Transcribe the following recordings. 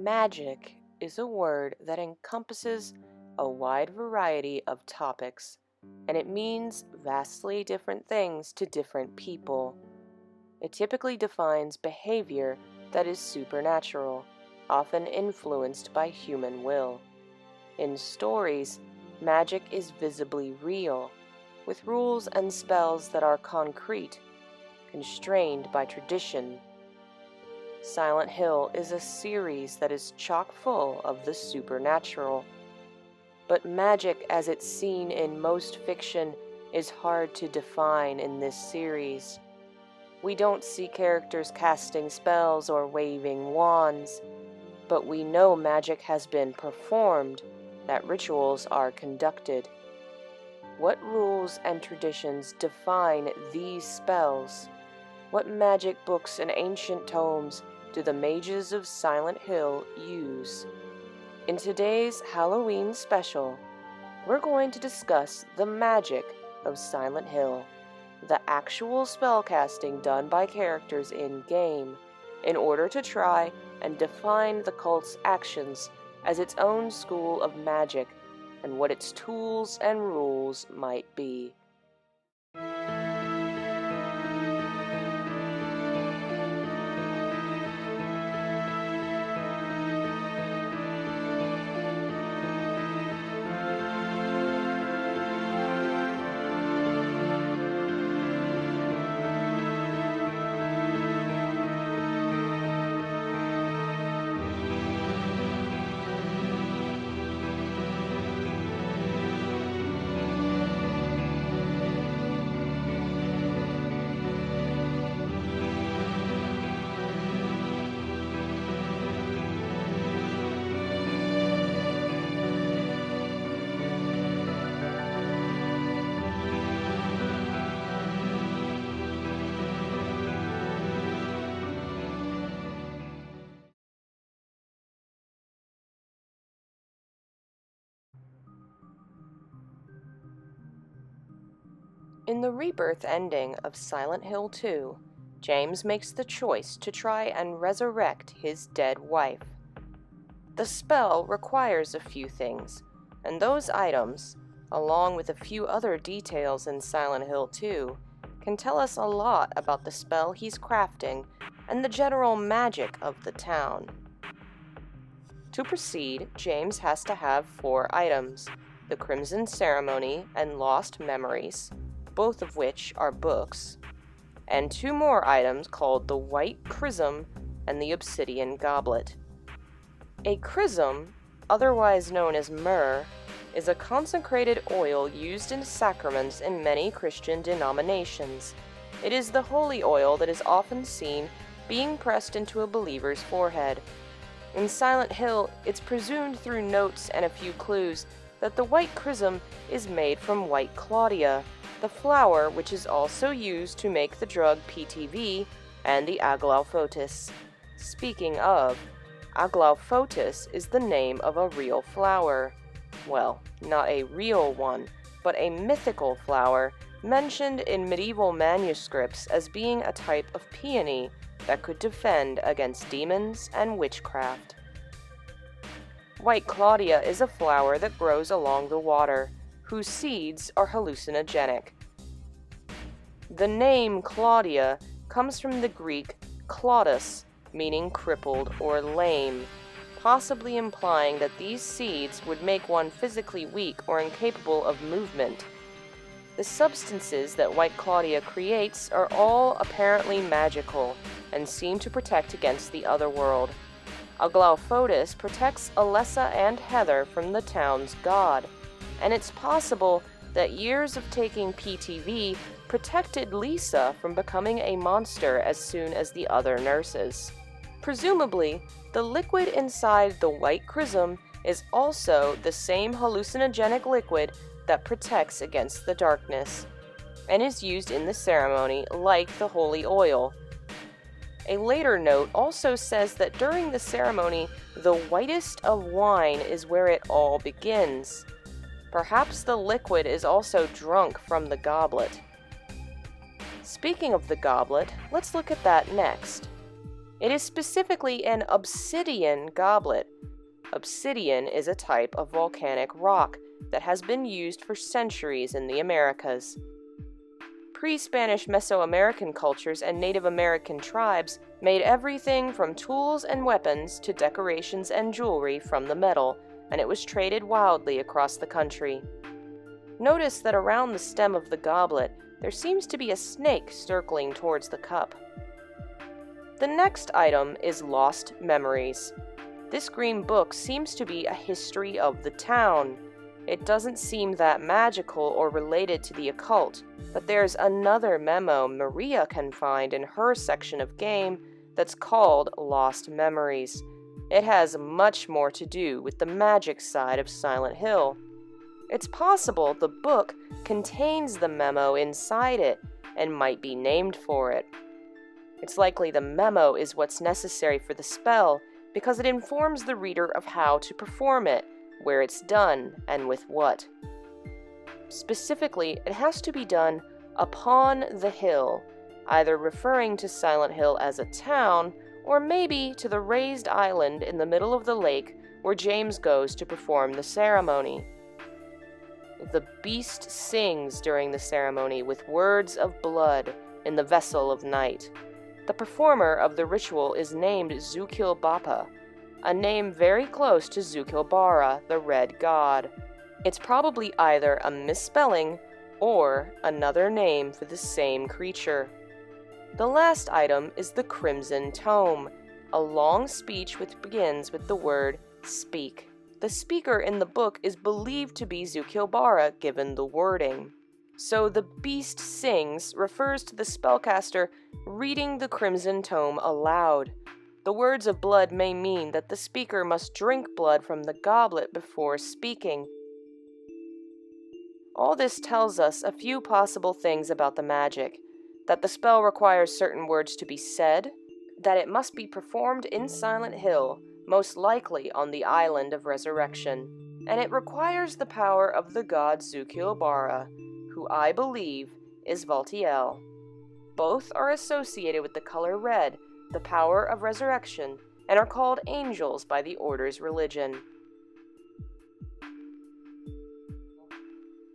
Magic is a word that encompasses a wide variety of topics, and it means vastly different things to different people. It typically defines behavior that is supernatural, often influenced by human will. In stories, magic is visibly real, with rules and spells that are concrete, constrained by tradition. Silent Hill is a series that is chock full of the supernatural. But magic as it's seen in most fiction is hard to define in this series. We don't see characters casting spells or waving wands, but we know magic has been performed, that rituals are conducted. What rules and traditions define these spells? What magic books and ancient tomes do the mages of Silent Hill use? In today's Halloween special, we're going to discuss the magic of Silent Hill, the actual spellcasting done by characters in-game, in order to try and define the cult's actions as its own school of magic and what its tools and rules might be. In the rebirth ending of Silent Hill 2, James makes the choice to try and resurrect his dead wife. The spell requires a few things, and those items, along with a few other details in Silent Hill 2, can tell us a lot about the spell he's crafting and the general magic of the town. To proceed, James has to have 4 items: the Crimson Ceremony and Lost Memories, both of which are books, and 2 more items called the White Chrism and the Obsidian Goblet. A chrism, otherwise known as myrrh, is a consecrated oil used in sacraments in many Christian denominations. It is the holy oil that is often seen being pressed into a believer's forehead. In Silent Hill, it's presumed through notes and a few clues that the White Chrism is made from White Claudia, the flower which is also used to make the drug PTV and the Aglaophotis. Speaking of, Aglaophotis is the name of a real flower. Well, not a real one, but a mythical flower mentioned in medieval manuscripts as being a type of peony that could defend against demons and witchcraft. White Claudia is a flower that grows along the water, whose seeds are hallucinogenic. The name Claudia comes from the Greek claudus, meaning crippled or lame, possibly implying that these seeds would make one physically weak or incapable of movement. The substances that White Claudia creates are all apparently magical and seem to protect against the other world. Aglaophotis protects Alessa and Heather from the town's god, and it's possible that years of taking PTV protected Lisa from becoming a monster as soon as the other nurses. Presumably, the liquid inside the White Chrism is also the same hallucinogenic liquid that protects against the darkness, and is used in the ceremony like the holy oil. A later note also says that during the ceremony, the whitest of wine is where it all begins. Perhaps the liquid is also drunk from the goblet. Speaking of the goblet, let's look at that next. It is specifically an obsidian goblet. Obsidian is a type of volcanic rock that has been used for centuries in the Americas. Pre-Spanish Mesoamerican cultures and Native American tribes made everything from tools and weapons to decorations and jewelry from the metal, and it was traded wildly across the country. Notice that around the stem of the goblet, there seems to be a snake circling towards the cup. The next item is Lost Memories. This green book seems to be a history of the town. It doesn't seem that magical or related to the occult, but there's another memo Maria can find in her section of game that's called Lost Memories. It has much more to do with the magic side of Silent Hill. It's possible the book contains the memo inside it and might be named for it. It's likely the memo is what's necessary for the spell because it informs the reader of how to perform it, where it's done, and with what. Specifically, it has to be done upon the hill, either referring to Silent Hill as a town, or maybe to the raised island in the middle of the lake where James goes to perform the ceremony. The beast sings during the ceremony with words of blood in the vessel of night. The performer of the ritual is named Zukilbapa, a name very close to Zukilbara, the red god. It's probably either a misspelling or another name for the same creature. The last item is the Crimson Tome, a long speech which begins with the word speak. The speaker in the book is believed to be Zukilbara given the wording. So the beast sings refers to the spellcaster reading the Crimson Tome aloud. The words of blood may mean that the speaker must drink blood from the goblet before speaking. All this tells us a few possible things about the magic: that the spell requires certain words to be said, that it must be performed in Silent Hill, most likely on the Island of Resurrection, and it requires the power of the god Zukilbara, who I believe is Valtiel. Both are associated with the color red, the power of resurrection, and are called angels by the Order's religion.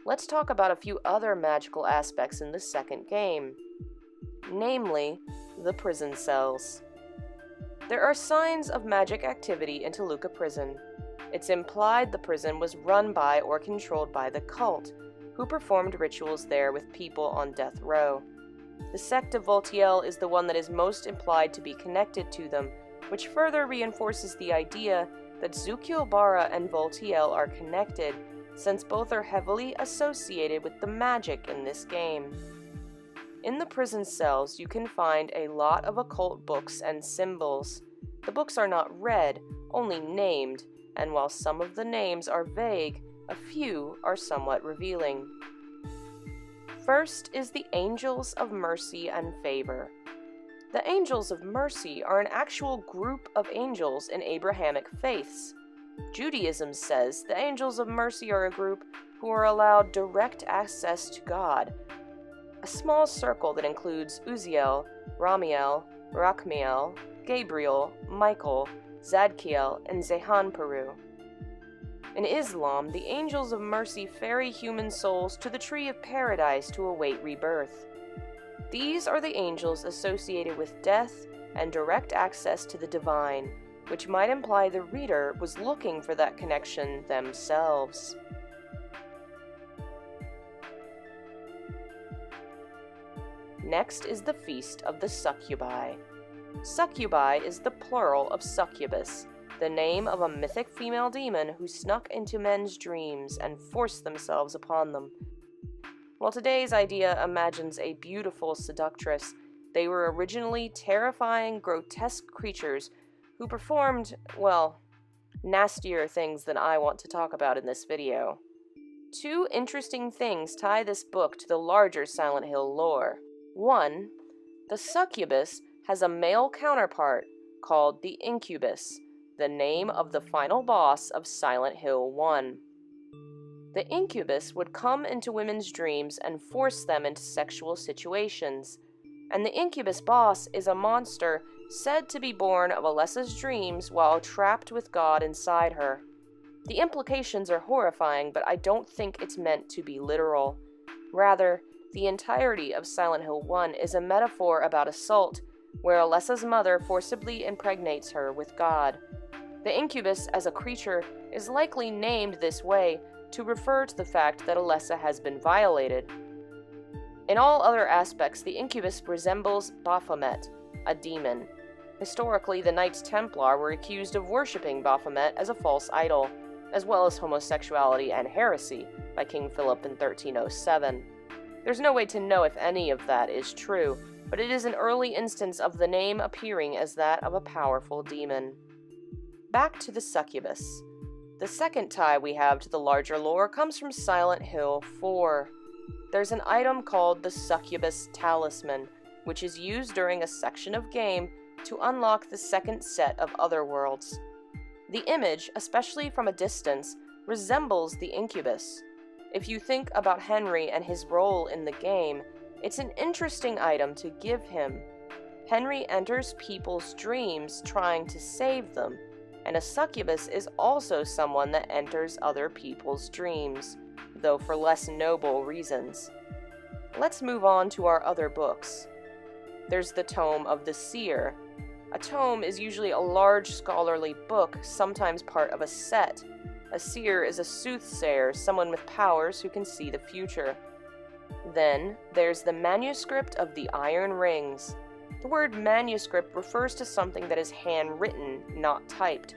Let's talk about a few other magical aspects in the second game, namely the prison cells. There are signs of magic activity in Toluca Prison. It's implied the prison was run by or controlled by the cult, who performed rituals there with people on death row. The sect of Valtiel is the one that is most implied to be connected to them, which further reinforces the idea that Zukilbara and Valtiel are connected, since both are heavily associated with the magic in this game. In the prison cells, you can find a lot of occult books and symbols. The books are not read, only named, and while some of the names are vague, a few are somewhat revealing. First is the Angels of Mercy and Favor. The Angels of Mercy are an actual group of angels in Abrahamic faiths. Judaism says the Angels of Mercy are a group who are allowed direct access to God, a small circle that includes Uziel, Ramiel, Rachmiel, Gabriel, Michael, Zadkiel, and Zehanparu. In Islam, the Angels of Mercy ferry human souls to the Tree of Paradise to await rebirth. These are the angels associated with death and direct access to the divine, which might imply the reader was looking for that connection themselves. Next is the Feast of the Succubi. Succubi is the plural of succubus, the name of a mythic female demon who snuck into men's dreams and forced themselves upon them. While today's idea imagines a beautiful seductress, they were originally terrifying, grotesque creatures who performed, well, nastier things than I want to talk about in this video. Two interesting things tie this book to the larger Silent Hill lore. One, the succubus has a male counterpart called the incubus, the name of the final boss of Silent Hill 1. The incubus would come into women's dreams and force them into sexual situations, and the incubus boss is a monster said to be born of Alessa's dreams while trapped with God inside her. The implications are horrifying, but I don't think it's meant to be literal. Rather, the entirety of Silent Hill 1 is a metaphor about assault, where Alessa's mother forcibly impregnates her with God. The incubus as a creature is likely named this way to refer to the fact that Alessa has been violated. In all other aspects, the incubus resembles Baphomet, a demon. Historically, the Knights Templar were accused of worshipping Baphomet as a false idol, as well as homosexuality and heresy by King Philip in 1307. There's no way to know if any of that is true, but it is an early instance of the name appearing as that of a powerful demon. Back to the succubus. The second tie we have to the larger lore comes from Silent Hill 4. There's an item called the succubus talisman, which is used during a section of game to unlock the second set of other worlds. The image, especially from a distance, resembles the incubus. If you think about Henry and his role in the game, it's an interesting item to give him. Henry enters people's dreams trying to save them, and a succubus is also someone that enters other people's dreams, though for less noble reasons. Let's move on to our other books. There's the Tome of the Seer. A tome is usually a large scholarly book, sometimes part of a set. A seer is a soothsayer, someone with powers who can see the future. Then, there's the Manuscript of the Iron Rings. The word manuscript refers to something that is handwritten, not typed.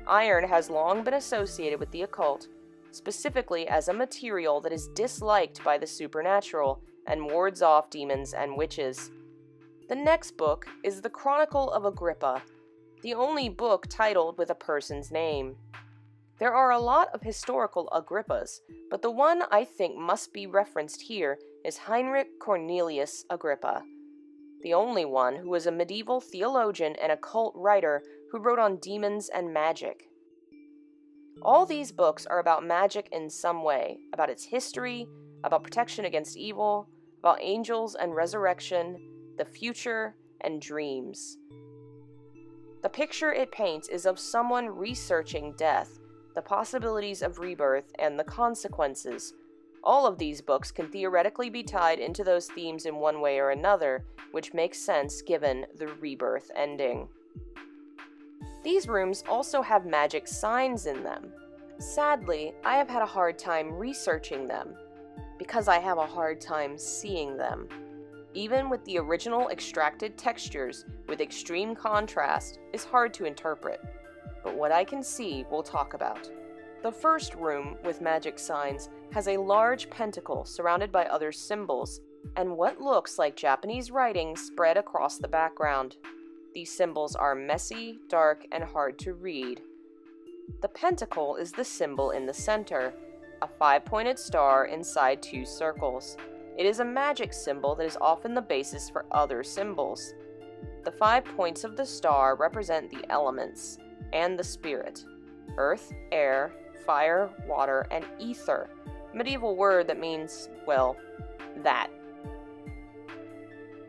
Iron has long been associated with the occult, specifically as a material that is disliked by the supernatural and wards off demons and witches. The next book is the Chronicle of Agrippa, the only book titled with a person's name. There are a lot of historical Agrippas, but the one I think must be referenced here is Heinrich Cornelius Agrippa, the only one who was a medieval theologian and occult writer who wrote on demons and magic. All these books are about magic in some way, about its history, about protection against evil, about angels and resurrection, the future, and dreams. The picture it paints is of someone researching death, the possibilities of rebirth, and the consequences. All of these books can theoretically be tied into those themes in one way or another, which makes sense given the rebirth ending. These rooms also have magic signs in them. Sadly, I have had a hard time researching them, because I have a hard time seeing them. Even with the original extracted textures with extreme contrast is hard to interpret, but what I can see we'll talk about. The first room with magic signs has a large pentacle surrounded by other symbols, and what looks like Japanese writing spread across the background. These symbols are messy, dark, and hard to read. The pentacle is the symbol in the center, a 5-pointed star inside 2 circles. It is a magic symbol that is often the basis for other symbols. The 5 points of the star represent the elements and the spirit: earth, air, fire, water, and ether, a medieval word that means, well, that.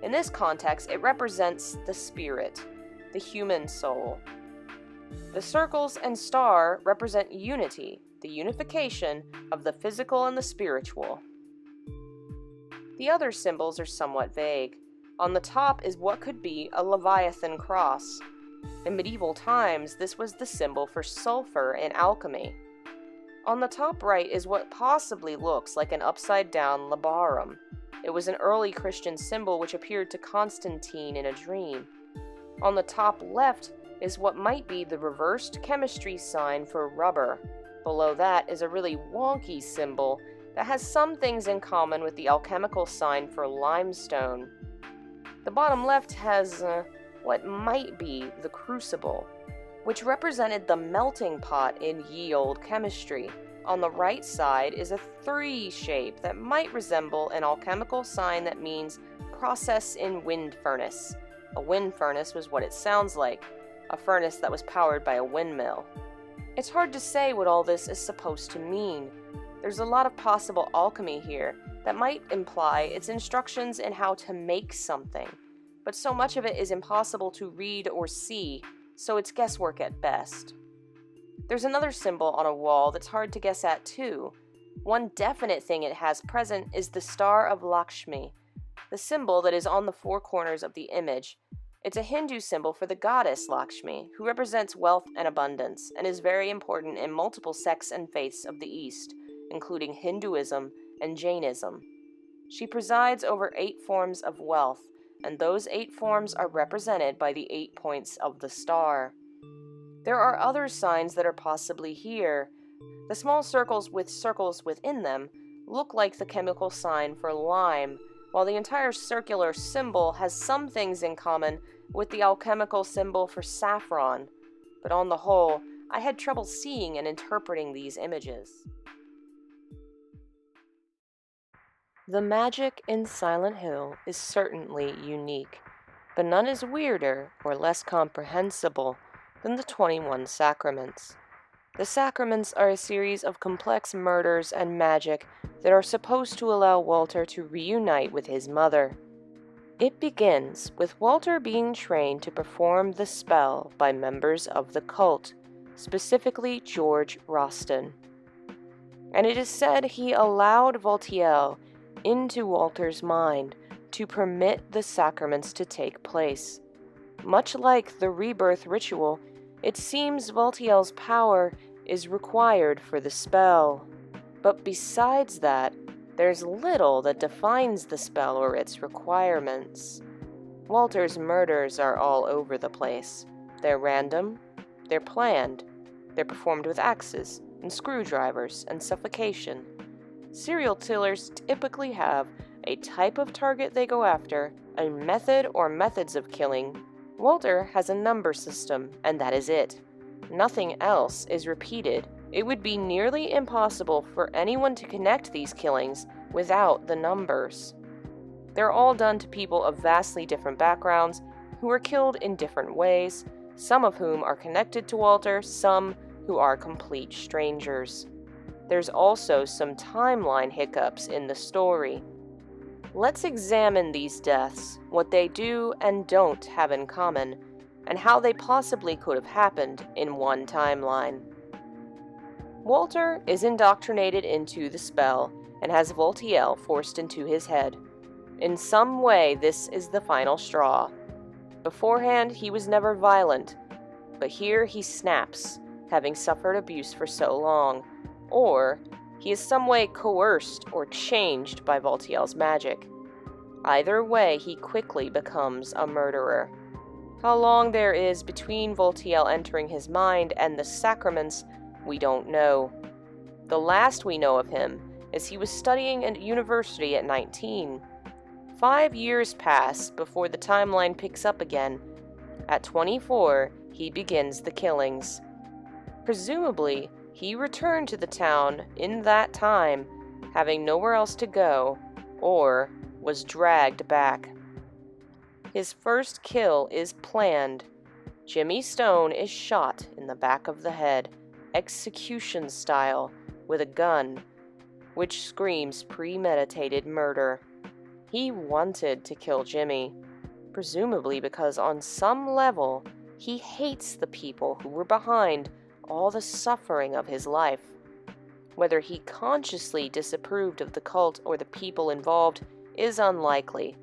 In this context, it represents the spirit, the human soul. The circles and star represent unity, the unification of the physical and the spiritual. The other symbols are somewhat vague. On the top is what could be a Leviathan cross. In medieval times, this was the symbol for sulfur in alchemy. On the top right is what possibly looks like an upside-down labarum. It was an early Christian symbol which appeared to Constantine in a dream. On the top left is what might be the reversed chemistry sign for rubber. Below that is a really wonky symbol that has some things in common with the alchemical sign for limestone. The bottom left has what might be the crucible, which represented the melting pot in ye olde chemistry. On the right side is a 3 shape that might resemble an alchemical sign that means process in wind furnace. A wind furnace was what it sounds like, a furnace that was powered by a windmill. It's hard to say what all this is supposed to mean. There's a lot of possible alchemy here that might imply its instructions in how to make something. but so much of it is impossible to read or see, so it's guesswork at best. There's another symbol on a wall that's hard to guess at too. One definite thing it has present is the Star of Lakshmi, the symbol that is on the four corners of the image. It's a Hindu symbol for the goddess Lakshmi, who represents wealth and abundance, and is very important in multiple sects and faiths of the East, including Hinduism and Jainism. She presides over 8 forms of wealth, and those 8 forms are represented by the 8 points of the star. There are other signs that are possibly here. The small circles with circles within them look like the chemical sign for lime, while the entire circular symbol has some things in common with the alchemical symbol for saffron, but on the whole, I had trouble seeing and interpreting these images. The magic in Silent Hill is certainly unique, but none is weirder or less comprehensible than the 21 sacraments. The sacraments are a series of complex murders and magic that are supposed to allow Walter to reunite with his mother. It begins with Walter being trained to perform the spell by members of the cult, specifically George Roston. And it is said he allowed Voltiel into Walter's mind to permit the sacraments to take place. Much like the rebirth ritual, it seems Voltiel's power is required for the spell. But besides that, there's little that defines the spell or its requirements. Walter's murders are all over the place. They're random, they're planned, they're performed with axes and screwdrivers and suffocation. Serial killers typically have a type of target they go after, a method or methods of killing. Walter has a number system, and that is it. Nothing else is repeated. It would be nearly impossible for anyone to connect these killings without the numbers. They're all done to people of vastly different backgrounds who are killed in different ways, some of whom are connected to Walter, some who are complete strangers. There's also some timeline hiccups in the story. Let's examine these deaths, what they do and don't have in common, and how they possibly could have happened in one timeline. Walter is indoctrinated into the spell and has Voltiel forced into his head. In some way, this is the final straw. Beforehand, he was never violent, but here he snaps, having suffered abuse for so long, or he is some way coerced or changed by Voltiel's magic. Either way, he quickly becomes a murderer. How long there is between Voltiel entering his mind and the sacraments, we don't know. The last we know of him is he was studying at university at 19. 5 years pass before the timeline picks up again. At 24, he begins the killings. Presumably, he returned to the town in that time, having nowhere else to go, or was dragged back. His first kill is planned. Jimmy Stone is shot in the back of the head, execution style, with a gun, which screams premeditated murder. He wanted to kill Jimmy, presumably because on some level, he hates the people who were behind all the suffering of his life. Whether he consciously disapproved of the cult or the people involved is unlikely,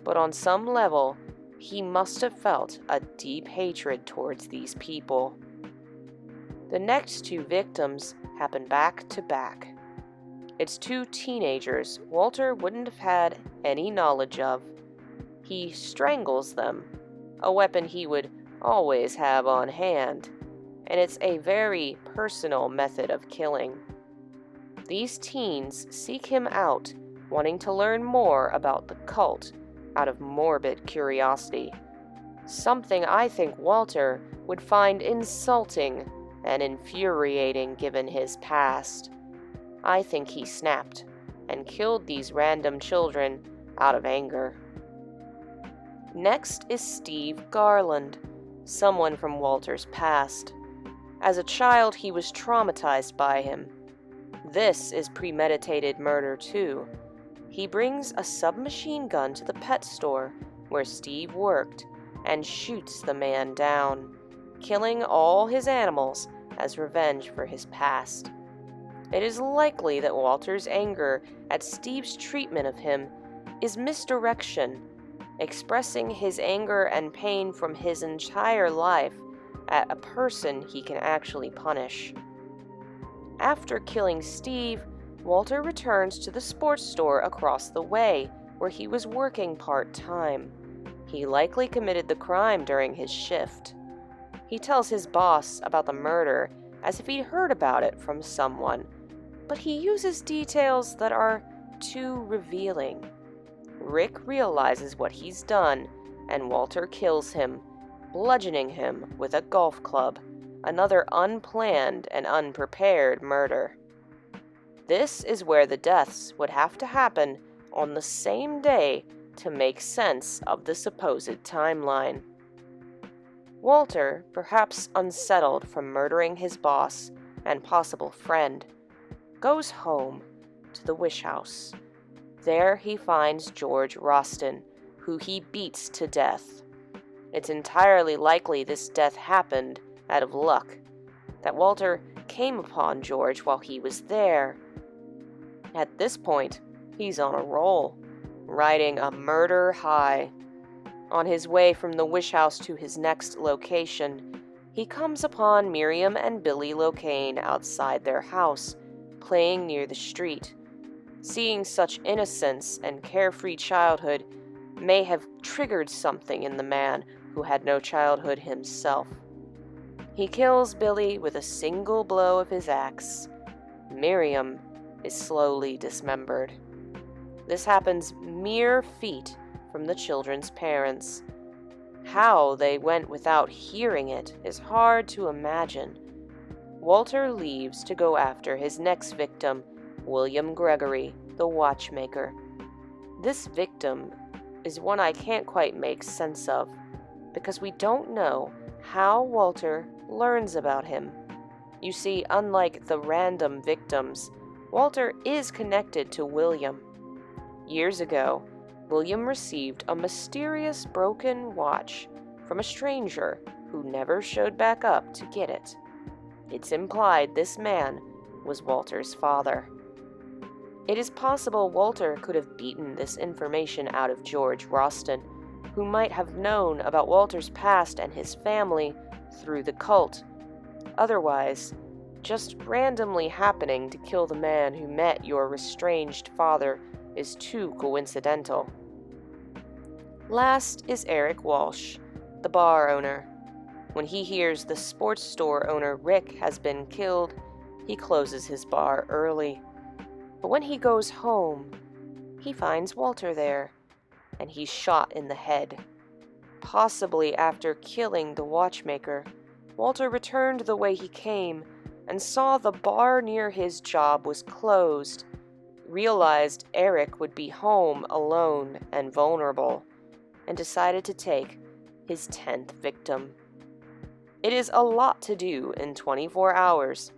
but on some level, he must have felt a deep hatred towards these people. The next 2 victims happen back to back. It's 2 teenagers Walter wouldn't have had any knowledge of. He strangles them, a weapon he would always have on hand, and it's a very personal method of killing. These teens seek him out, wanting to learn more about the cult out of morbid curiosity, something I think Walter would find insulting and infuriating given his past. I think he snapped and killed these random children out of anger. Next is Steve Garland, someone from Walter's past. As a child, he was traumatized by him. This is premeditated murder too. He brings a submachine gun to the pet store where Steve worked, and shoots the man down, killing all his animals as revenge for his past. It is likely that Walter's anger at Steve's treatment of him is misdirection, expressing his anger and pain from his entire life at a person he can actually punish. After killing Steve, Walter returns to the sports store across the way, where he was working part-time. He likely committed the crime during his shift. He tells his boss about the murder as if he'd heard about it from someone, but he uses details that are too revealing. Rick realizes what he's done, and Walter kills him, bludgeoning him with a golf club, another unplanned and unprepared murder. This is where the deaths would have to happen on the same day to make sense of the supposed timeline. Walter, perhaps unsettled from murdering his boss and possible friend, goes home to the Wish House. There he finds George Roston, who he beats to death. It's entirely likely this death happened out of luck, that Walter came upon George while he was there. At this point, he's on a roll, riding a murder high. On his way from the Wish House to his next location, he comes upon Miriam and Billy Locane outside their house, playing near the street. Seeing such innocence and carefree childhood may have triggered something in the man who had no childhood himself. He kills Billy with a single blow of his axe. Miriam is slowly dismembered. This happens mere feet from the children's parents. How they went without hearing it is hard to imagine. Walter leaves to go after his next victim, William Gregory, the watchmaker. This victim is one I can't quite make sense of, because we don't know how Walter learns about him. You see, unlike the random victims, Walter is connected to William. Years ago, William received a mysterious broken watch from a stranger who never showed back up to get it. It's implied this man was Walter's father. It is possible Walter could have beaten this information out of George Roston, who might have known about Walter's past and his family through the cult. Otherwise, just randomly happening to kill the man who met your estranged father is too coincidental. Last is Eric Walsh, the bar owner. When he hears the sports store owner Rick has been killed, he closes his bar early. But when he goes home, he finds Walter there, and he's shot in the head. Possibly after killing the watchmaker, Walter returned the way he came and saw the bar near his job was closed, realized Eric would be home alone and vulnerable, and decided to take his 10th victim. It is a lot to do in 24 hours,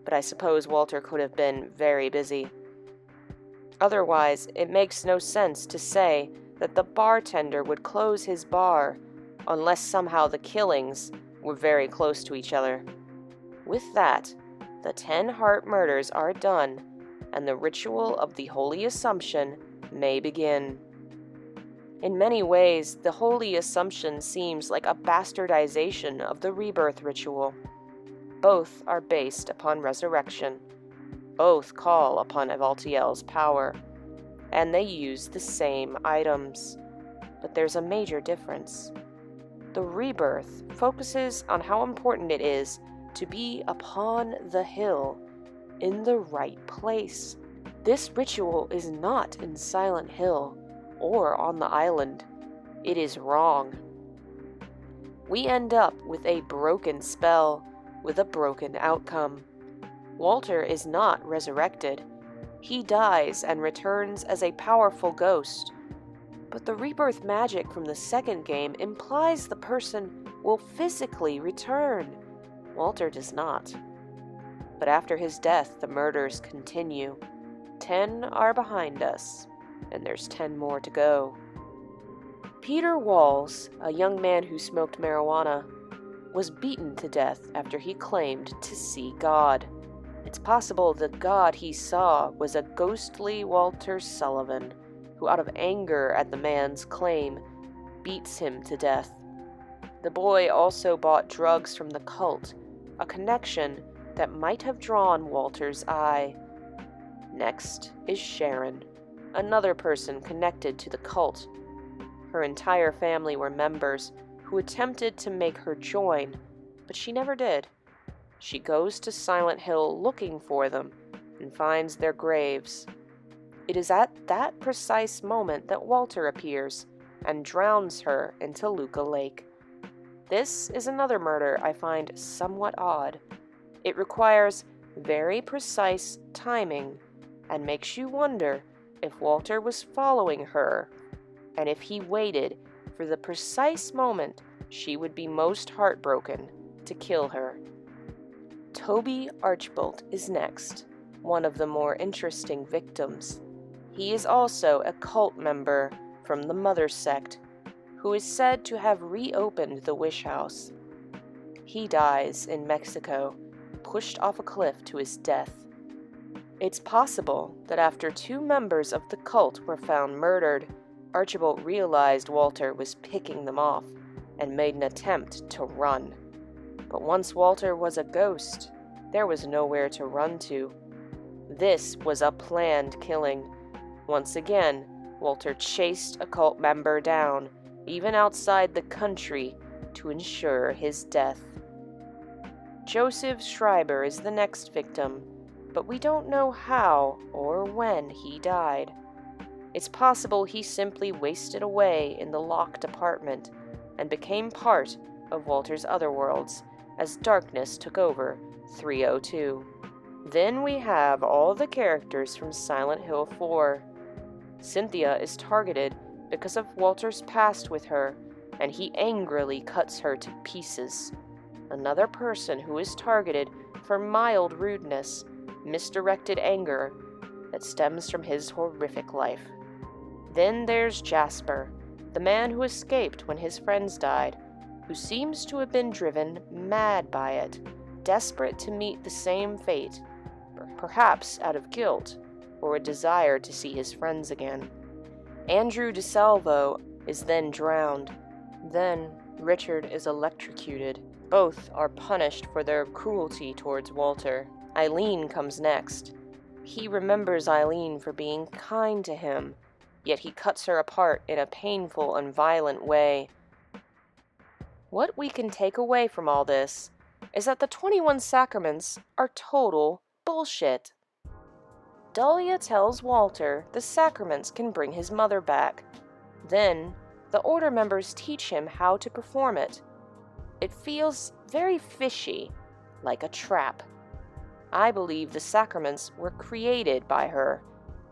but I suppose Walter could have been very busy. Otherwise, it makes no sense to say that the bartender would close his bar unless somehow the killings were very close to each other. With that, the 10 heart murders are done, and the ritual of the Holy Assumption may begin. In many ways, the Holy Assumption seems like a bastardization of the rebirth ritual. Both are based upon resurrection. Both call upon Evaltiel's power, and they use the same items. But there's a major difference. The rebirth focuses on how important it is to be upon the hill, in the right place. This ritual is not in Silent Hill or on the island. It is wrong. We end up with a broken spell, with a broken outcome. Walter is not resurrected. He dies and returns as a powerful ghost. But the rebirth magic from the second game implies the person will physically return. Walter does not. But after his death, the murders continue. 10 are behind us, and there's 10 more to go. Peter Walls, a young man who smoked marijuana, was beaten to death after he claimed to see God. It's possible the God he saw was a ghostly Walter Sullivan, who out of anger at the man's claim, beats him to death. The boy also bought drugs from the cult, a connection that might have drawn Walter's eye. Next is Sharon, another person connected to the cult. Her entire family were members who attempted to make her join, but she never did. She goes to Silent Hill looking for them and finds their graves. It is at that precise moment that Walter appears and drowns her into Luca Lake. This is another murder I find somewhat odd. It requires very precise timing and makes you wonder if Walter was following her and if he waited for the precise moment she would be most heartbroken to kill her. Toby Archbold is next, one of the more interesting victims. He is also a cult member from the Mother sect, who is said to have reopened the Wish House. He dies in Mexico, pushed off a cliff to his death. It's possible that after 2 members of the cult were found murdered, Archibald realized Walter was picking them off and made an attempt to run. But once Walter was a ghost, there was nowhere to run to. This was a planned killing. Once again, Walter chased a cult member down, even outside the country, to ensure his death. Joseph Schreiber is the next victim, but we don't know how or when he died. It's possible he simply wasted away in the locked apartment and became part of Walter's other worlds as darkness took over 302. Then we have all the characters from Silent Hill 4. Cynthia is targeted because of Walter's past with her, and he angrily cuts her to pieces. Another person who is targeted for mild rudeness, misdirected anger that stems from his horrific life. Then there's Jasper, the man who escaped when his friends died, who seems to have been driven mad by it, desperate to meet the same fate, perhaps out of guilt or a desire to see his friends again. Andrew DeSalvo is then drowned. Then Richard is electrocuted. Both are punished for their cruelty towards Walter. Eileen comes next. He remembers Eileen for being kind to him, yet he cuts her apart in a painful and violent way. What we can take away from all this is that the 21 sacraments are total bullshit. Dahlia tells Walter the sacraments can bring his mother back. Then, the order members teach him how to perform it. It feels very fishy, like a trap. I believe the sacraments were created by her,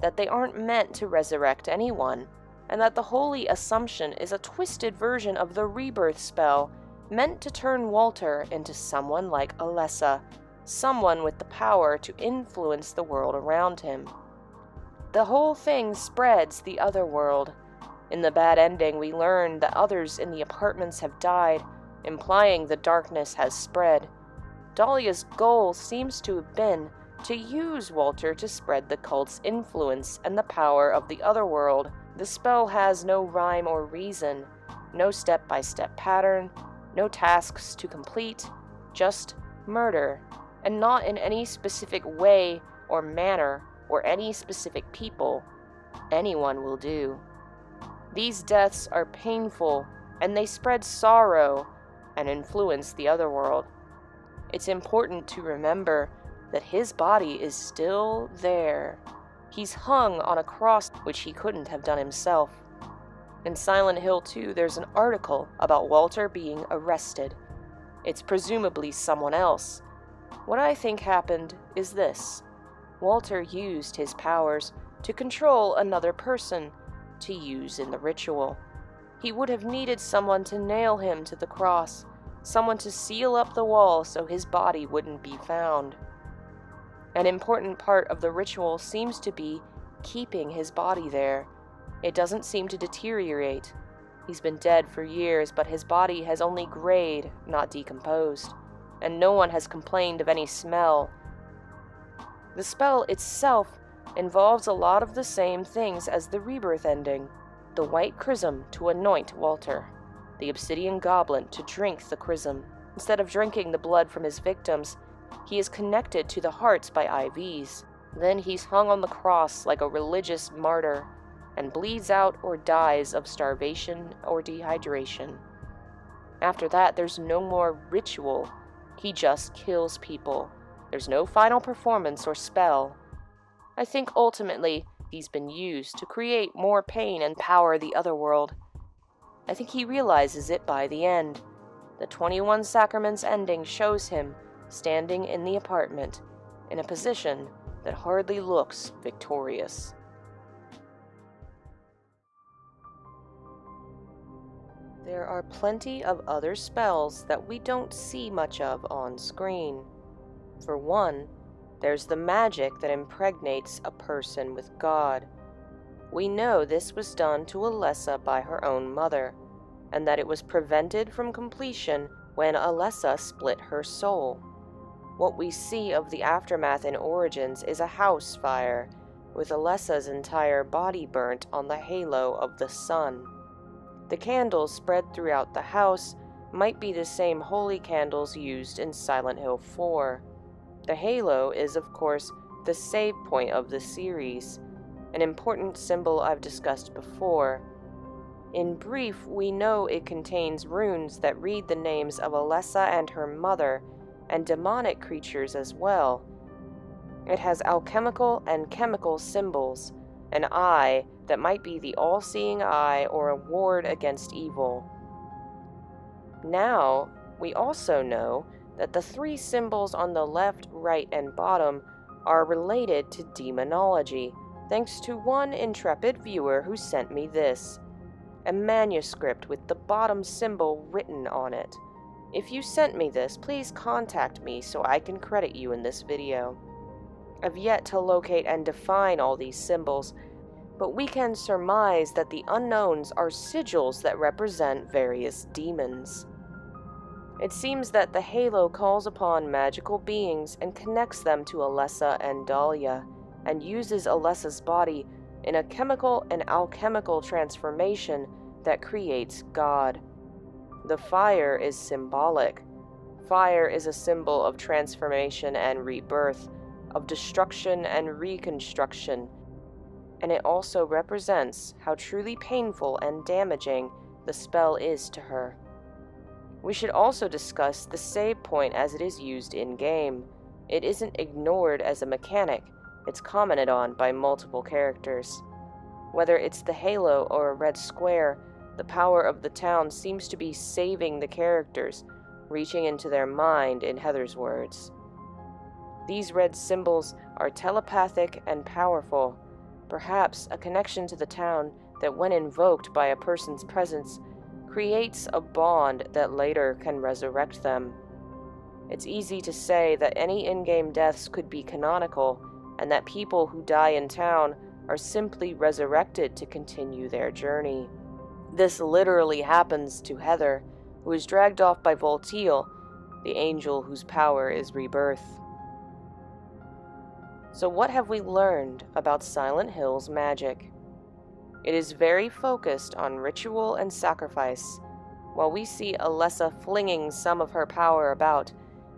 that they aren't meant to resurrect anyone, and that the Holy Assumption is a twisted version of the rebirth spell meant to turn Walter into someone like Alessa, someone with the power to influence the world around him. The whole thing spreads the other world. In the bad ending, we learn that others in the apartments have died, implying the darkness has spread. Dahlia's goal seems to have been to use Walter to spread the cult's influence and the power of the other world. The spell has no rhyme or reason, no step-by-step pattern, no tasks to complete, just murder, and not in any specific way or manner or any specific people. Anyone will do. These deaths are painful, and they spread sorrow and influence the other world. It's important to remember that his body is still there. He's hung on a cross, which he couldn't have done himself. In Silent Hill 2, there's an article about Walter being arrested. It's presumably someone else. What I think happened is this. Walter used his powers to control another person to use in the ritual. He would have needed someone to nail him to the cross, someone to seal up the wall so his body wouldn't be found. An important part of the ritual seems to be keeping his body there. It doesn't seem to deteriorate. He's been dead for years, but his body has only grayed, not decomposed, and no one has complained of any smell. The spell itself involves a lot of the same things as the rebirth ending. The white chrism to anoint Walter, the obsidian goblet to drink the chrism. Instead of drinking the blood from his victims, he is connected to the hearts by IVs. Then he's hung on the cross like a religious martyr, and bleeds out or dies of starvation or dehydration. After that, there's no more ritual. He just kills people. There's no final performance or spell. I think ultimately he's been used to create more pain and power the other world. I think he realizes it by the end. The 21 Sacraments ending shows him standing in the apartment in a position that hardly looks victorious. There are plenty of other spells that we don't see much of on screen. For one, there's the magic that impregnates a person with God. We know this was done to Alessa by her own mother, and that it was prevented from completion when Alessa split her soul. What we see of the aftermath in Origins is a house fire, with Alessa's entire body burnt on the halo of the sun. The candles spread throughout the house might be the same holy candles used in Silent Hill 4. The halo is, of course, the save point of the series, an important symbol I've discussed before. In brief, we know it contains runes that read the names of Alessa and her mother, and demonic creatures as well. It has alchemical and chemical symbols, an eye that might be the all-seeing eye or a ward against evil. Now, we also know that the 3 symbols on the left, right, and bottom are related to demonology, thanks to one intrepid viewer who sent me this, a manuscript with the bottom symbol written on it. If you sent me this, please contact me so I can credit you in this video. I've yet to locate and define all these symbols, but we can surmise that the unknowns are sigils that represent various demons. It seems that the halo calls upon magical beings and connects them to Alessa and Dahlia, and uses Alessa's body in a chemical and alchemical transformation that creates God. The fire is symbolic. Fire is a symbol of transformation and rebirth, of destruction and reconstruction, and it also represents how truly painful and damaging the spell is to her. We should also discuss the save point as it is used in-game. It isn't ignored as a mechanic, it's commented on by multiple characters. Whether it's the halo or a red square, the power of the town seems to be saving the characters, reaching into their mind, in Heather's words. These red symbols are telepathic and powerful, perhaps a connection to the town that, when invoked by a person's presence, creates a bond that later can resurrect them. It's easy to say that any in-game deaths could be canonical, and that people who die in town are simply resurrected to continue their journey. This literally happens to Heather, who is dragged off by Volteal, the angel whose power is rebirth. So what have we learned about Silent Hill's magic? It is very focused on ritual and sacrifice. While we see Alessa flinging some of her power about,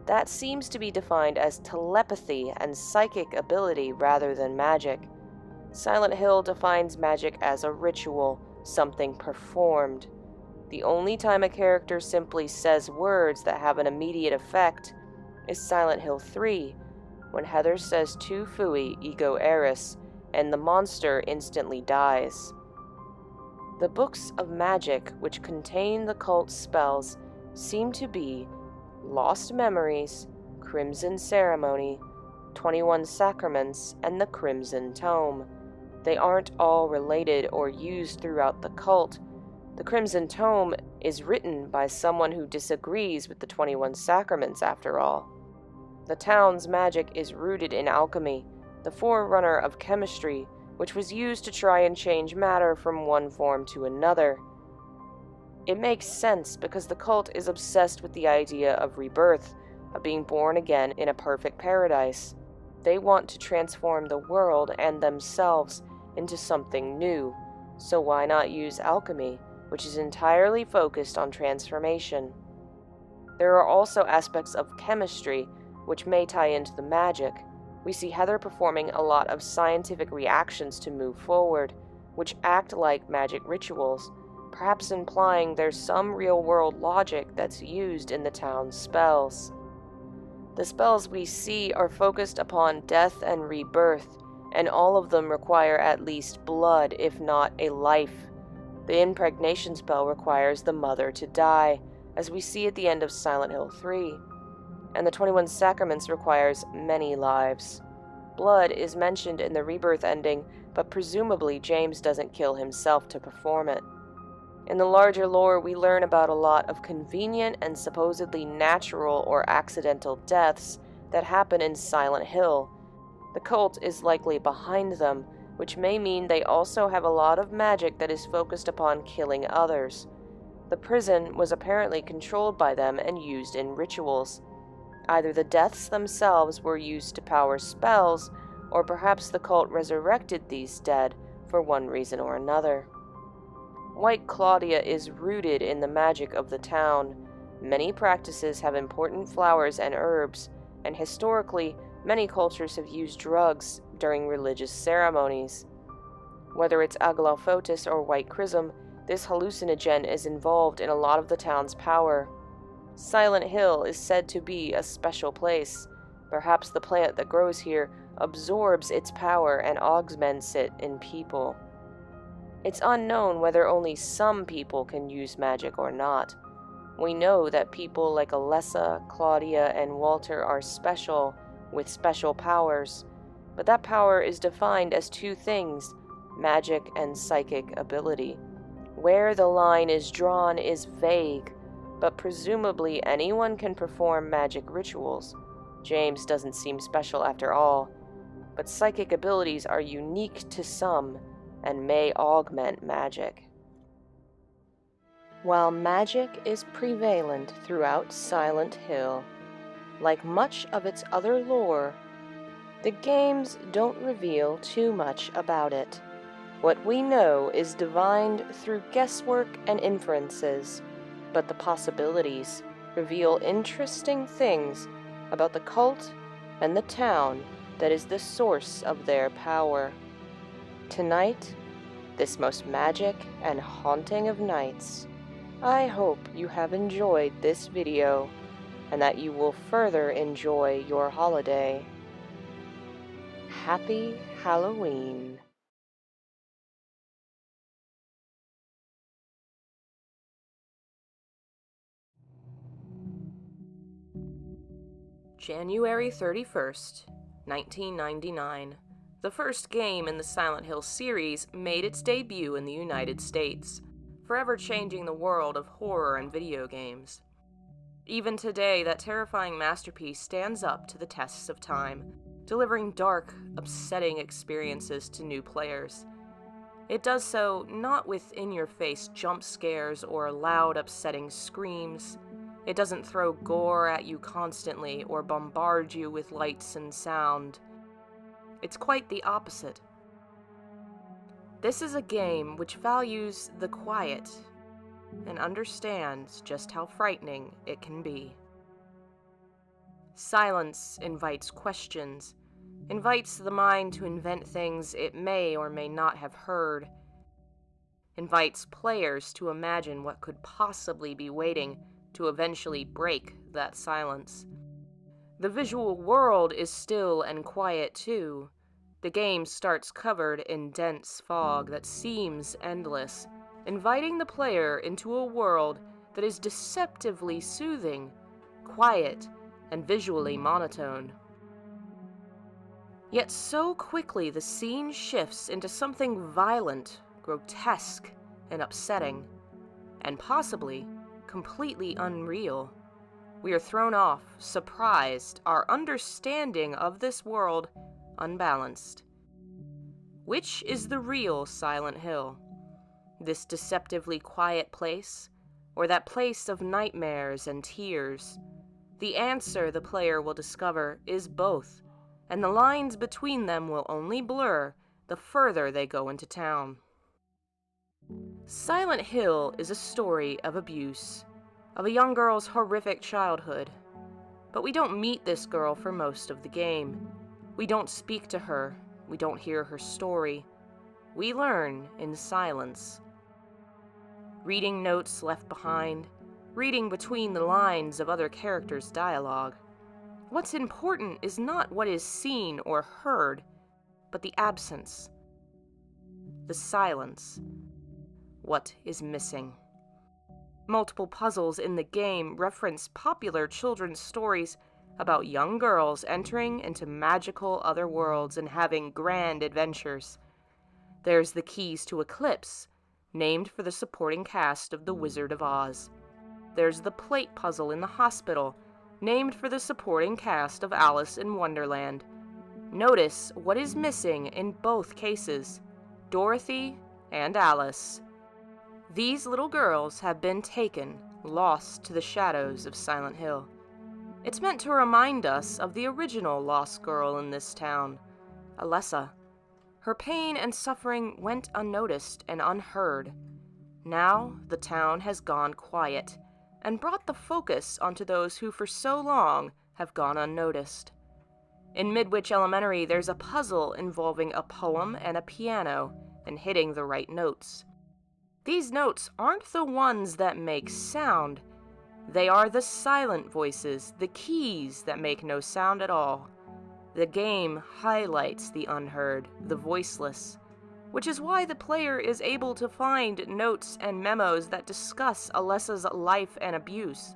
that seems to be defined as telepathy and psychic ability rather than magic. Silent Hill defines magic as a ritual, something performed. The only time a character simply says words that have an immediate effect is Silent Hill 3, when Heather says tu fui ego eris, and the monster instantly dies. The books of magic which contain the cult's spells seem to be Lost Memories, Crimson Ceremony, 21 Sacraments, and the Crimson Tome. They aren't all related or used throughout the cult. The Crimson Tome is written by someone who disagrees with the 21 Sacraments, after all. The town's magic is rooted in alchemy, the forerunner of chemistry, which was used to try and change matter from one form to another. It makes sense because the cult is obsessed with the idea of rebirth, of being born again in a perfect paradise. They want to transform the world and themselves into something new, so why not use alchemy, which is entirely focused on transformation? There are also aspects of chemistry which may tie into the magic. We see Heather performing a lot of scientific reactions to move forward, which act like magic rituals, perhaps implying there's some real-world logic that's used in the town's spells. The spells we see are focused upon death and rebirth, and all of them require at least blood, if not a life. The impregnation spell requires the mother to die, as we see at the end of Silent Hill 3, and the 21 Sacraments requires many lives. Blood is mentioned in the rebirth ending, but presumably James doesn't kill himself to perform it. In the larger lore, we learn about a lot of convenient and supposedly natural or accidental deaths that happen in Silent Hill. The cult is likely behind them, which may mean they also have a lot of magic that is focused upon killing others. The prison was apparently controlled by them and used in rituals. Either the deaths themselves were used to power spells, or perhaps the cult resurrected these dead for one reason or another. White Claudia is rooted in the magic of the town. Many practices have important flowers and herbs, and historically, many cultures have used drugs during religious ceremonies. Whether it's Aglaophotis or White Chrism, this hallucinogen is involved in a lot of the town's power. Silent Hill is said to be a special place. Perhaps the plant that grows here absorbs its power and augments it in people. It's unknown whether only some people can use magic or not. We know that people like Alessa, Claudia, and Walter are special, with special powers, but that power is defined as two things: magic and psychic ability. Where the line is drawn is vague, but presumably anyone can perform magic rituals. James doesn't seem special after all, but psychic abilities are unique to some and may augment magic. While magic is prevalent throughout Silent Hill, like much of its other lore, the games don't reveal too much about it. What we know is divined through guesswork and inferences, but the possibilities reveal interesting things about the cult and the town that is the source of their power. Tonight, this most magic and haunting of nights, I hope you have enjoyed this video and that you will further enjoy your holiday. Happy Halloween! January 31st, 1999. The first game in the Silent Hill series made its debut in the United States, forever changing the world of horror and video games. Even today, that terrifying masterpiece stands up to the tests of time, delivering dark, upsetting experiences to new players. It does so not with in-your-face jump scares or loud, upsetting screams. It doesn't throw gore at you constantly or bombard you with lights and sound. It's quite the opposite. This is a game which values the quiet and understands just how frightening it can be. Silence invites questions, invites the mind to invent things it may or may not have heard, invites players to imagine what could possibly be waiting to eventually break that silence. The visual world is still and quiet too. The game starts covered in dense fog that seems endless, inviting the player into a world that is deceptively soothing, quiet, and visually monotone. Yet so quickly the scene shifts into something violent, grotesque, and upsetting, and possibly completely unreal. We are thrown off, surprised, our understanding of this world unbalanced. Which is the real Silent Hill? This deceptively quiet place, or that place of nightmares and tears? The answer the player will discover is both, and the lines between them will only blur the further they go into town. Silent Hill is a story of abuse, of a young girl's horrific childhood. But we don't meet this girl for most of the game. We don't speak to her. We don't hear her story. We learn in silence. Reading notes left behind, reading between the lines of other characters' dialogue. What's important is not what is seen or heard, but the absence, the silence. What is missing? Multiple puzzles in the game reference popular children's stories about young girls entering into magical other worlds and having grand adventures. There's the keys to Eclipse, named for the supporting cast of The Wizard of Oz. There's the plate puzzle in the hospital, named for the supporting cast of Alice in Wonderland. Notice what is missing in both cases: Dorothy and Alice. These little girls have been taken, lost to the shadows of Silent Hill. It's meant to remind us of the original lost girl in this town, Alessa. Her pain and suffering went unnoticed and unheard. Now the town has gone quiet and brought the focus onto those who for so long have gone unnoticed. In Midwich Elementary, there's a puzzle involving a poem and a piano and hitting the right notes. These notes aren't the ones that make sound. They are the silent voices, the keys that make no sound at all. The game highlights the unheard, the voiceless, which is why the player is able to find notes and memos that discuss Alessa's life and abuse,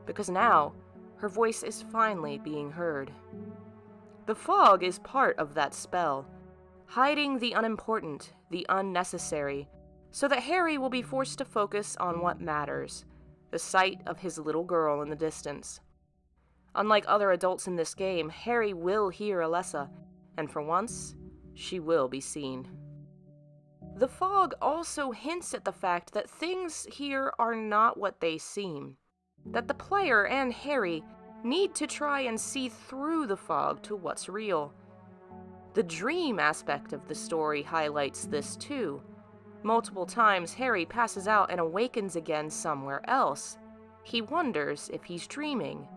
because now her voice is finally being heard. The fog is part of that spell, hiding the unimportant, the unnecessary, so that Harry will be forced to focus on what matters, the sight of his little girl in the distance. Unlike other adults in this game, Harry will hear Alessa, and for once, she will be seen. The fog also hints at the fact that things here are not what they seem, that the player and Harry need to try and see through the fog to what's real. The dream aspect of the story highlights this too. Multiple times, Harry passes out and awakens again somewhere else. He wonders if he's dreaming.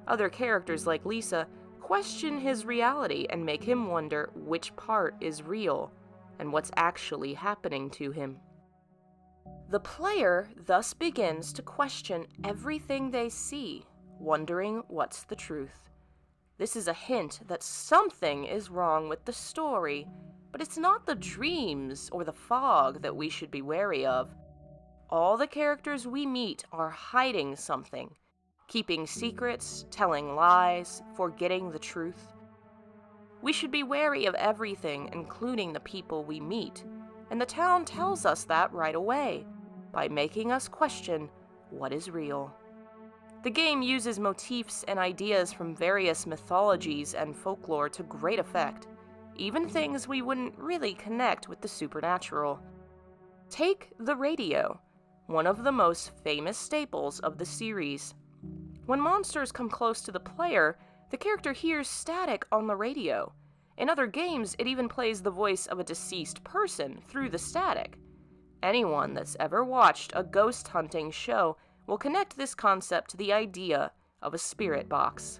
Other characters like Lisa question his reality and make him wonder which part is real and what's actually happening to him. The player thus begins to question everything they see, wondering what's the truth. This is a hint that something is wrong with the story, but it's not the dreams or the fog that we should be wary of. All the characters we meet are hiding something, keeping secrets, telling lies, forgetting the truth. We should be wary of everything, including the people we meet, and the town tells us that right away, by making us question what is real. The game uses motifs and ideas from various mythologies and folklore to great effect, even things we wouldn't really connect with the supernatural. Take the radio, one of the most famous staples of the series. When monsters come close to the player, the character hears static on the radio. In other games, it even plays the voice of a deceased person through the static. Anyone that's ever watched a ghost hunting show will connect this concept to the idea of a spirit box.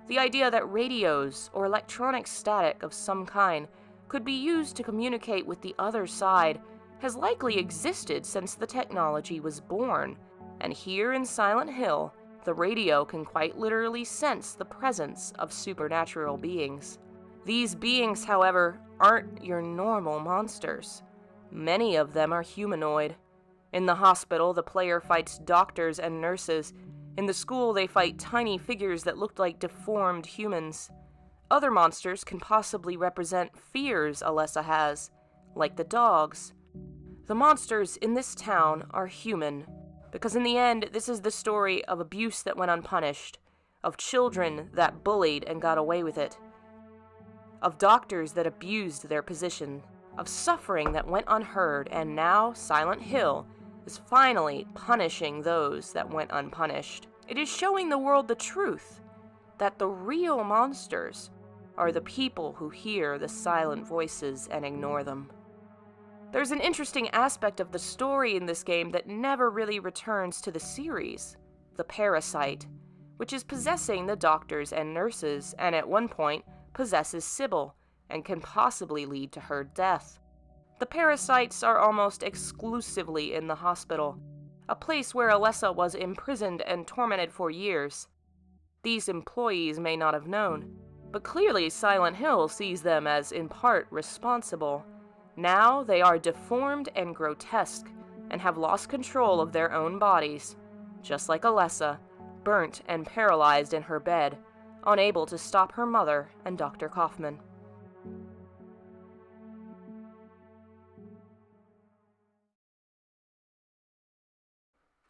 The idea that radios or electronic static of some kind could be used to communicate with the other side has likely existed since the technology was born, and here in Silent Hill, the radio can quite literally sense the presence of supernatural beings. These beings, however, aren't your normal monsters. Many of them are humanoid. In the hospital, the player fights doctors and nurses. In the school, they fight tiny figures that look like deformed humans. Other monsters can possibly represent fears Alessa has, like the dogs. The monsters in this town are human, because in the end, this is the story of abuse that went unpunished, of children that bullied and got away with it, of doctors that abused their position, of suffering that went unheard, and now Silent Hill is finally punishing those that went unpunished. It is showing the world the truth, that the real monsters are the people who hear the silent voices and ignore them. There's an interesting aspect of the story in this game that never really returns to the series: the parasite, which is possessing the doctors and nurses, and at one point possesses Sybil, and can possibly lead to her death. The parasites are almost exclusively in the hospital, a place where Alessa was imprisoned and tormented for years. These employees may not have known, but clearly Silent Hill sees them as in part responsible. Now they are deformed and grotesque, and have lost control of their own bodies, just like Alessa, burnt and paralyzed in her bed, unable to stop her mother and Dr. Kaufman.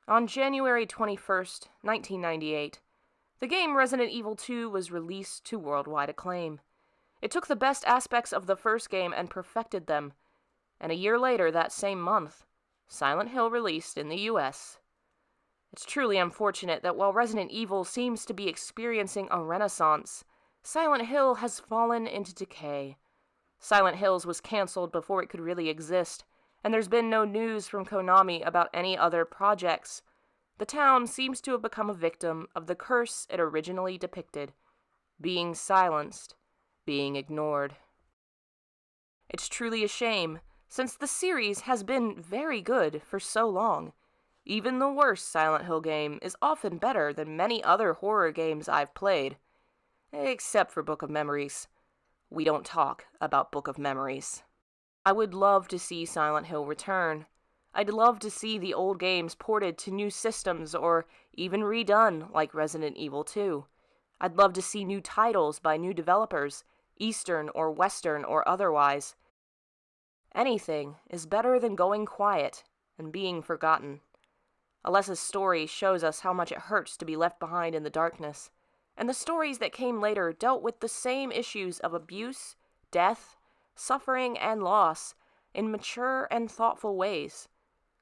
On January 21st, 1998, the game Resident Evil 2 was released to worldwide acclaim. It took the best aspects of the first game and perfected them, and a year later that same month, Silent Hill released in the US. It's truly unfortunate that while Resident Evil seems to be experiencing a renaissance, Silent Hill has fallen into decay. Silent Hills was canceled before it could really exist, and there's been no news from Konami about any other projects. The town seems to have become a victim of the curse it originally depicted: being silenced, being ignored. It's truly a shame, since the series has been very good for so long. Even the worst Silent Hill game is often better than many other horror games I've played. Except for Book of Memories. We don't talk about Book of Memories. I would love to see Silent Hill return. I'd love to see the old games ported to new systems or even redone like Resident Evil 2. I'd love to see new titles by new developers, Eastern or Western or otherwise. Anything is better than going quiet and being forgotten. Alessa's story shows us how much it hurts to be left behind in the darkness, and the stories that came later dealt with the same issues of abuse, death, suffering, and loss in mature and thoughtful ways.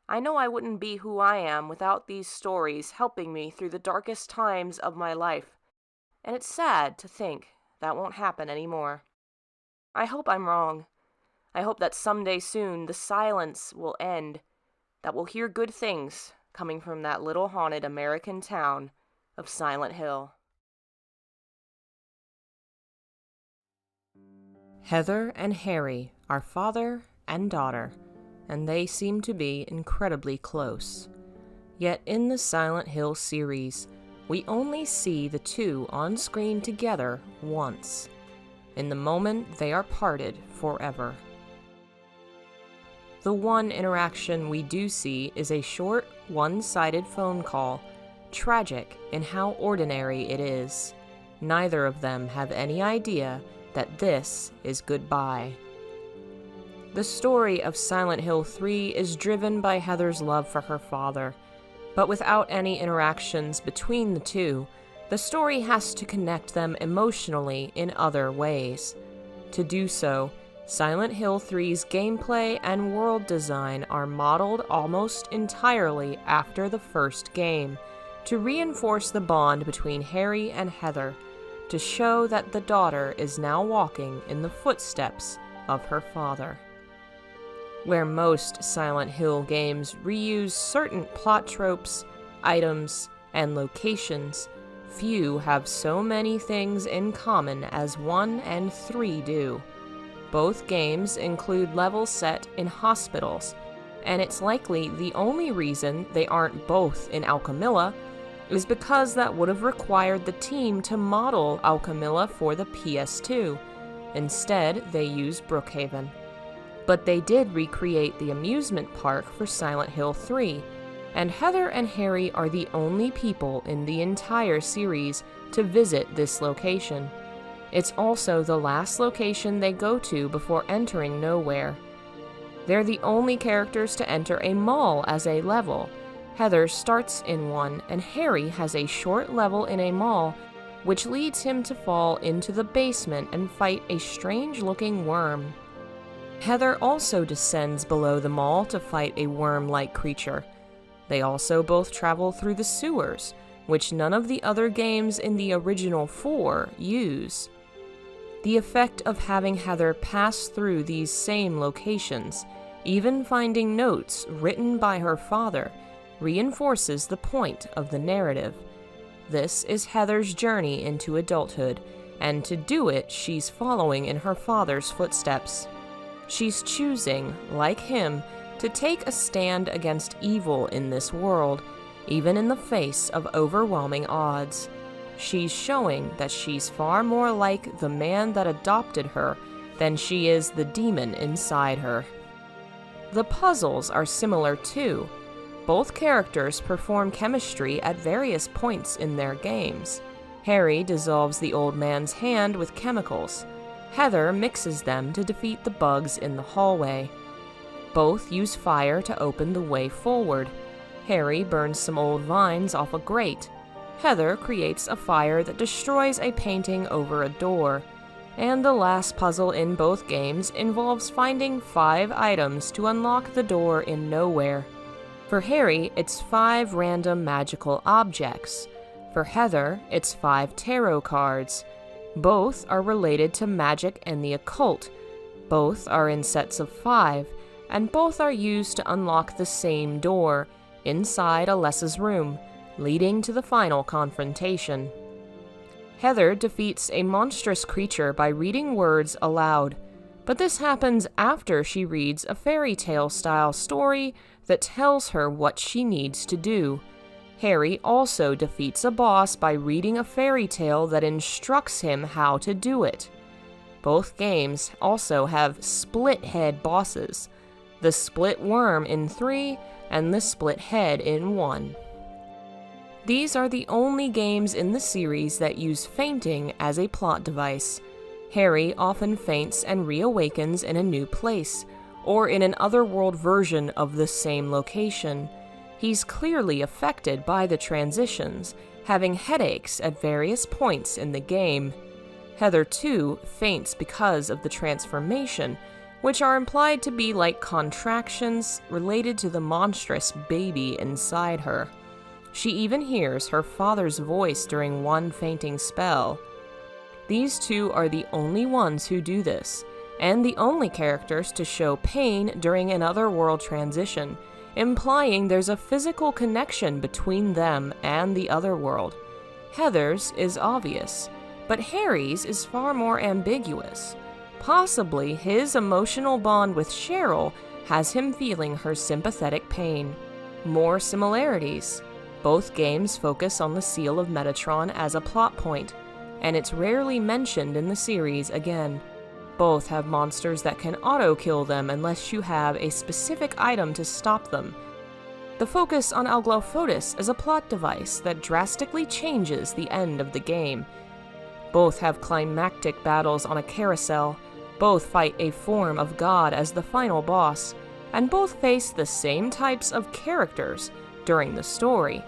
I know I wouldn't be who I am without these stories helping me through the darkest times of my life, and it's sad to think that won't happen anymore. I hope I'm wrong. I hope that someday soon the silence will end, that we'll hear good things coming from that little haunted American town of Silent Hill. Heather and Harry are father and daughter, and they seem to be incredibly close. Yet in the Silent Hill series, we only see the two on screen together once, in the moment they are parted forever. The one interaction we do see is a short, one-sided phone call, tragic in how ordinary it is. Neither of them have any idea that this is goodbye. The story of Silent Hill 3 is driven by Heather's love for her father, but without any interactions between the two, the story has to connect them emotionally in other ways. To do so, Silent Hill 3's gameplay and world design are modeled almost entirely after the first game, to reinforce the bond between Harry and Heather, to show that the daughter is now walking in the footsteps of her father. Where most Silent Hill games reuse certain plot tropes, items, and locations, few have so many things in common as 1 and 3 do. Both games include levels set in hospitals, and it's likely the only reason they aren't both in Alchemilla is because that would have required the team to model Alchemilla for the PS2. Instead, they used Brookhaven. But they did recreate the amusement park for Silent Hill 3, and Heather and Harry are the only people in the entire series to visit this location. It's also the last location they go to before entering Nowhere. They're the only characters to enter a mall as a level. Heather starts in one, and Harry has a short level in a mall, which leads him to fall into the basement and fight a strange-looking worm. Heather also descends below the mall to fight a worm-like creature. They also both travel through the sewers, which none of the other games in the original 4 use. The effect of having Heather pass through these same locations, even finding notes written by her father, reinforces the point of the narrative. This is Heather's journey into adulthood, and to do it, she's following in her father's footsteps. She's choosing, like him, to take a stand against evil in this world, even in the face of overwhelming odds. She's showing that she's far more like the man that adopted her than she is the demon inside her. The puzzles are similar too. Both characters perform chemistry at various points in their games. Harry dissolves the old man's hand with chemicals. Heather mixes them to defeat the bugs in the hallway. Both use fire to open the way forward. Harry burns some old vines off a grate. Heather creates a fire that destroys a painting over a door. And the last puzzle in both games involves finding 5 items to unlock the door in nowhere. For Harry, it's 5 random magical objects. For Heather, it's 5 tarot cards. Both are related to magic and the occult. Both are in sets of 5, and both are used to unlock the same door inside Alessa's room, leading to the final confrontation. Heather defeats a monstrous creature by reading words aloud, but this happens after she reads a fairy tale style story that tells her what she needs to do. Harry also defeats a boss by reading a fairy tale that instructs him how to do it. Both games also have split head bosses, the split worm in 3 and the split head in 1. These are the only games in the series that use fainting as a plot device. Harry often faints and reawakens in a new place, or in an otherworld version of the same location. He's clearly affected by the transitions, having headaches at various points in the game. Heather, too, faints because of the transformation, which are implied to be like contractions related to the monstrous baby inside her. She even hears her father's voice during one fainting spell. These two are the only ones who do this, and the only characters to show pain during an otherworld transition, implying there's a physical connection between them and the otherworld. Heather's is obvious, but Harry's is far more ambiguous. Possibly his emotional bond with Cheryl has him feeling her sympathetic pain. More similarities. Both games focus on the Seal of Metatron as a plot point, and it's rarely mentioned in the series again. Both have monsters that can auto-kill them unless you have a specific item to stop them. The focus on Alglophotis is a plot device that drastically changes the end of the game. Both have climactic battles on a carousel, both fight a form of God as the final boss, and both face the same types of characters during the story.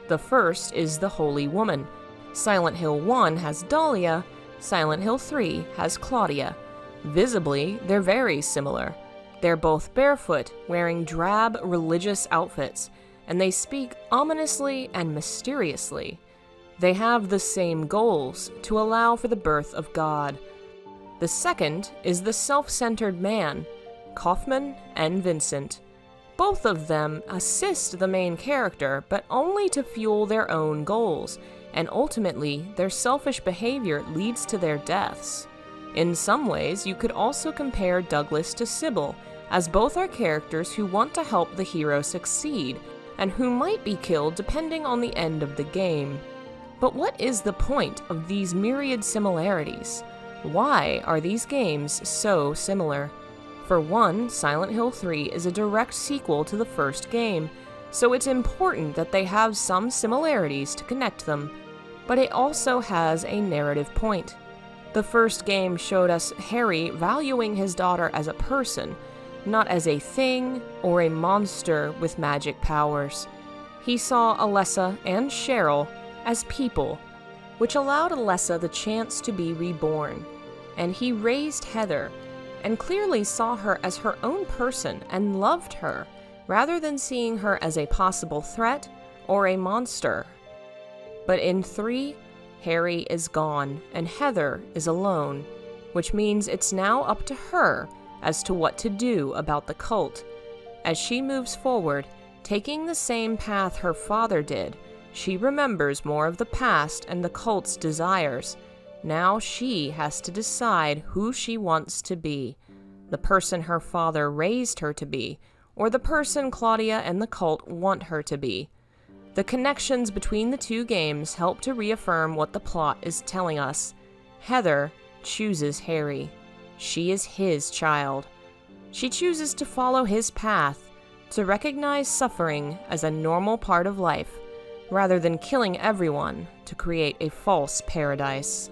The first is the Holy Woman. Silent Hill 1 has Dahlia, Silent Hill 3 has Claudia. Visibly, they're very similar. They're both barefoot, wearing drab religious outfits, and they speak ominously and mysteriously. They have the same goals, to allow for the birth of God. The second is the self-centered man, Kaufman and Vincent. Both of them assist the main character, but only to fuel their own goals, and ultimately, their selfish behavior leads to their deaths. In some ways, you could also compare Douglas to Sybil, as both are characters who want to help the hero succeed, and who might be killed depending on the end of the game. But what is the point of these myriad similarities? Why are these games so similar? For one, Silent Hill 3 is a direct sequel to the first game, so it's important that they have some similarities to connect them. But it also has a narrative point. The first game showed us Harry valuing his daughter as a person, not as a thing or a monster with magic powers. He saw Alessa and Cheryl as people, which allowed Alessa the chance to be reborn, and he raised Heather, and clearly saw her as her own person and loved her, rather than seeing her as a possible threat or a monster. But in 3, Harry is gone and Heather is alone, which means it's now up to her as to what to do about the cult. As she moves forward, taking the same path her father did, she remembers more of the past and the cult's desires. Now she has to decide who she wants to be, the person her father raised her to be, or the person Claudia and the cult want her to be. The connections between the 2 games help to reaffirm what the plot is telling us. Heather chooses Harry. She is his child. She chooses to follow his path, to recognize suffering as a normal part of life, rather than killing everyone to create a false paradise.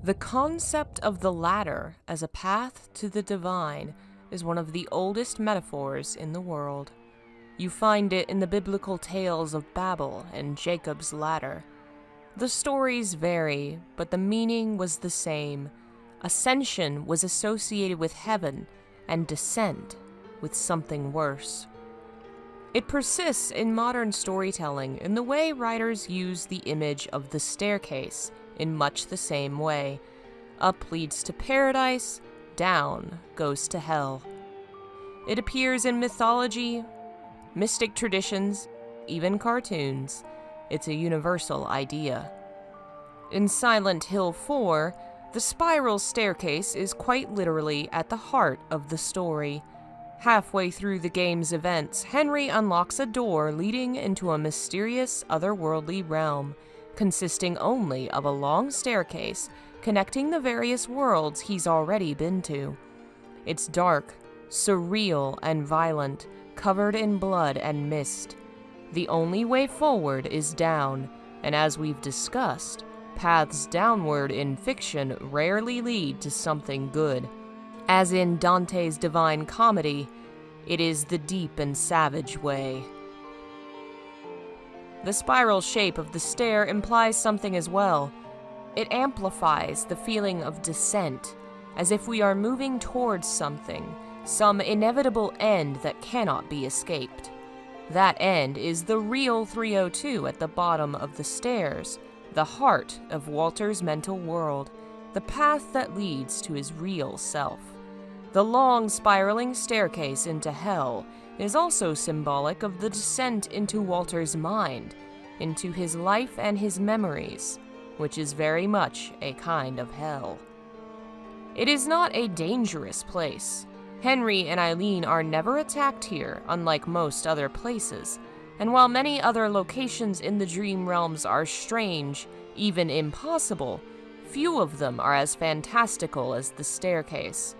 The concept of the ladder as a path to the divine is one of the oldest metaphors in the world. You find it in the biblical tales of Babel and Jacob's ladder. The stories vary, but the meaning was the same. Ascension was associated with heaven, and descent with something worse. It persists in modern storytelling in the way writers use the image of the staircase in much the same way. Up leads to paradise, down goes to hell. It appears in mythology, mystic traditions, even cartoons. It's a universal idea. In Silent Hill 4, the spiral staircase is quite literally at the heart of the story. Halfway through the game's events, Henry unlocks a door leading into a mysterious otherworldly realm, consisting only of a long staircase connecting the various worlds he's already been to. It's dark, surreal, and violent, covered in blood and mist. The only way forward is down, and as we've discussed, paths downward in fiction rarely lead to something good. As in Dante's Divine Comedy, it is the deep and savage way. The spiral shape of the stair implies something as well. It amplifies the feeling of descent, as if we are moving towards something, some inevitable end that cannot be escaped. That end is the real 302 at the bottom of the stairs, the heart of Walter's mental world, the path that leads to his real self. The long spiraling staircase into hell is also symbolic of the descent into Walter's mind, into his life and his memories, which is very much a kind of hell. It is not a dangerous place. Henry and Eileen are never attacked here, unlike most other places, and while many other locations in the dream realms are strange, even impossible, few of them are as fantastical as the staircase.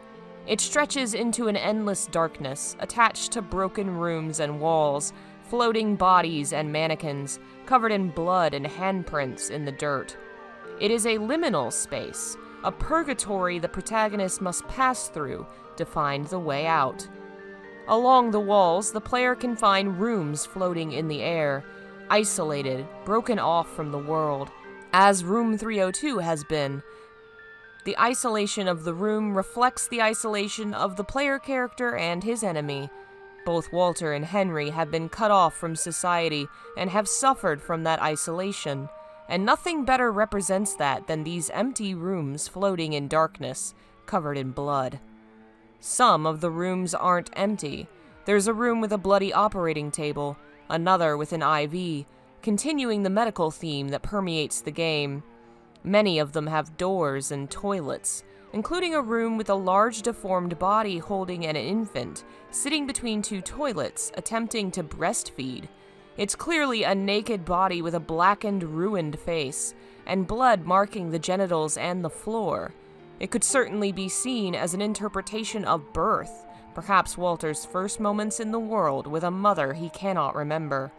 It stretches into an endless darkness, attached to broken rooms and walls, floating bodies and mannequins, covered in blood and handprints in the dirt. It is a liminal space, a purgatory the protagonist must pass through to find the way out. Along the walls, the player can find rooms floating in the air, isolated, broken off from the world, as Room 302 has been. The isolation of the room reflects the isolation of the player character and his enemy. Both Walter and Henry have been cut off from society and have suffered from that isolation, and nothing better represents that than these empty rooms floating in darkness, covered in blood. Some of the rooms aren't empty. There's a room with a bloody operating table, another with an IV, continuing the medical theme that permeates the game. Many of them have doors and toilets, including a room with a large deformed body holding an infant, sitting between two toilets, attempting to breastfeed. It's clearly a naked body with a blackened, ruined face, and blood marking the genitals and the floor. It could certainly be seen as an interpretation of birth, perhaps Walter's first moments in the world with a mother he cannot remember.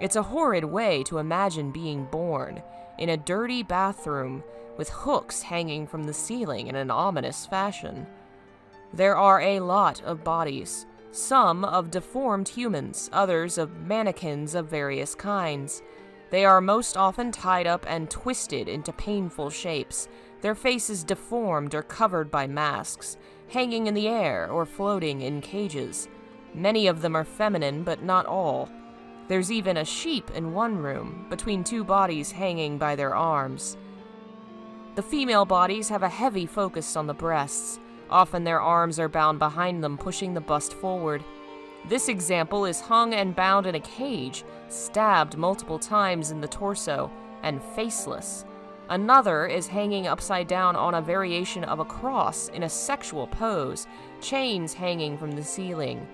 It's a horrid way to imagine being born, in a dirty bathroom with hooks hanging from the ceiling in an ominous fashion. There are a lot of bodies, some of deformed humans, others of mannequins of various kinds. They are most often tied up and twisted into painful shapes, their faces deformed or covered by masks, hanging in the air or floating in cages. Many of them are feminine, but not all. There's even a sheep in one room, between two bodies hanging by their arms. The female bodies have a heavy focus on the breasts. Often their arms are bound behind them, pushing the bust forward. This example is hung and bound in a cage, stabbed multiple times in the torso, and faceless. Another is hanging upside down on a variation of a cross in a sexual pose, chains hanging from the ceiling.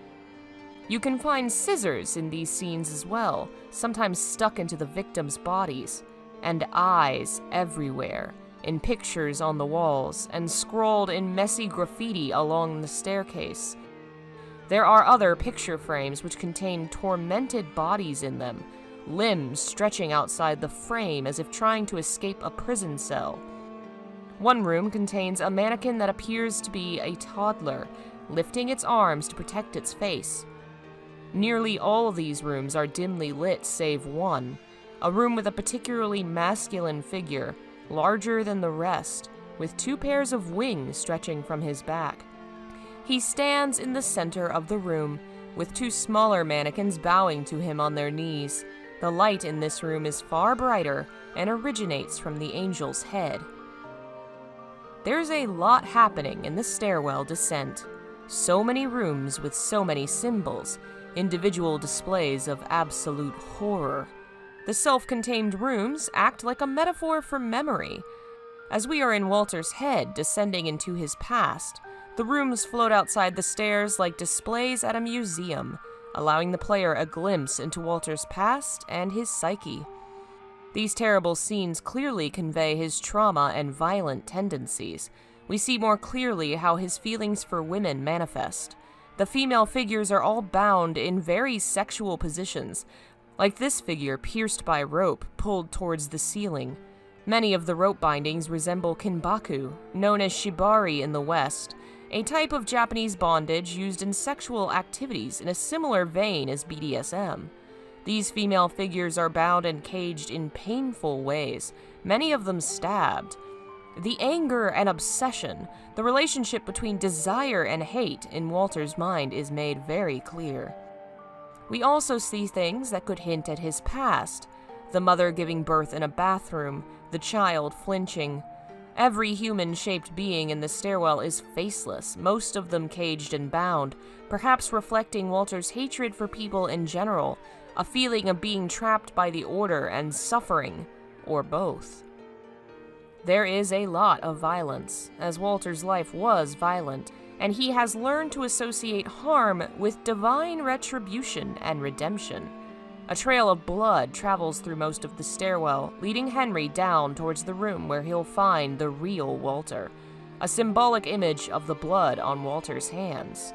You can find scissors in these scenes as well, sometimes stuck into the victims' bodies, and eyes everywhere, in pictures on the walls, and scrawled in messy graffiti along the staircase. There are other picture frames which contain tormented bodies in them, limbs stretching outside the frame as if trying to escape a prison cell. One room contains a mannequin that appears to be a toddler, lifting its arms to protect its face. Nearly all of these rooms are dimly lit save one, a room with a particularly masculine figure, larger than the rest, with two pairs of wings stretching from his back. He stands in the center of the room, with two smaller mannequins bowing to him on their knees. The light in this room is far brighter and originates from the angel's head. There's a lot happening in the stairwell descent. So many rooms with so many symbols, individual displays of absolute horror. The self-contained rooms act like a metaphor for memory. As we are in Walter's head descending into his past, the rooms float outside the stairs like displays at a museum, allowing the player a glimpse into Walter's past and his psyche. These terrible scenes clearly convey his trauma and violent tendencies. We see more clearly how his feelings for women manifest. The female figures are all bound in very sexual positions, like this figure pierced by rope pulled towards the ceiling. Many of the rope bindings resemble kinbaku, known as shibari in the West, a type of Japanese bondage used in sexual activities in a similar vein as BDSM. These female figures are bound and caged in painful ways, many of them stabbed. The anger and obsession, the relationship between desire and hate in Walter's mind is made very clear. We also see things that could hint at his past. The mother giving birth in a bathroom, the child flinching. Every human-shaped being in the stairwell is faceless, most of them caged and bound, perhaps reflecting Walter's hatred for people in general, a feeling of being trapped by the order and suffering, or both. There is a lot of violence, as Walter's life was violent, and he has learned to associate harm with divine retribution and redemption. A trail of blood travels through most of the stairwell, leading Henry down towards the room where he'll find the real Walter, a symbolic image of the blood on Walter's hands.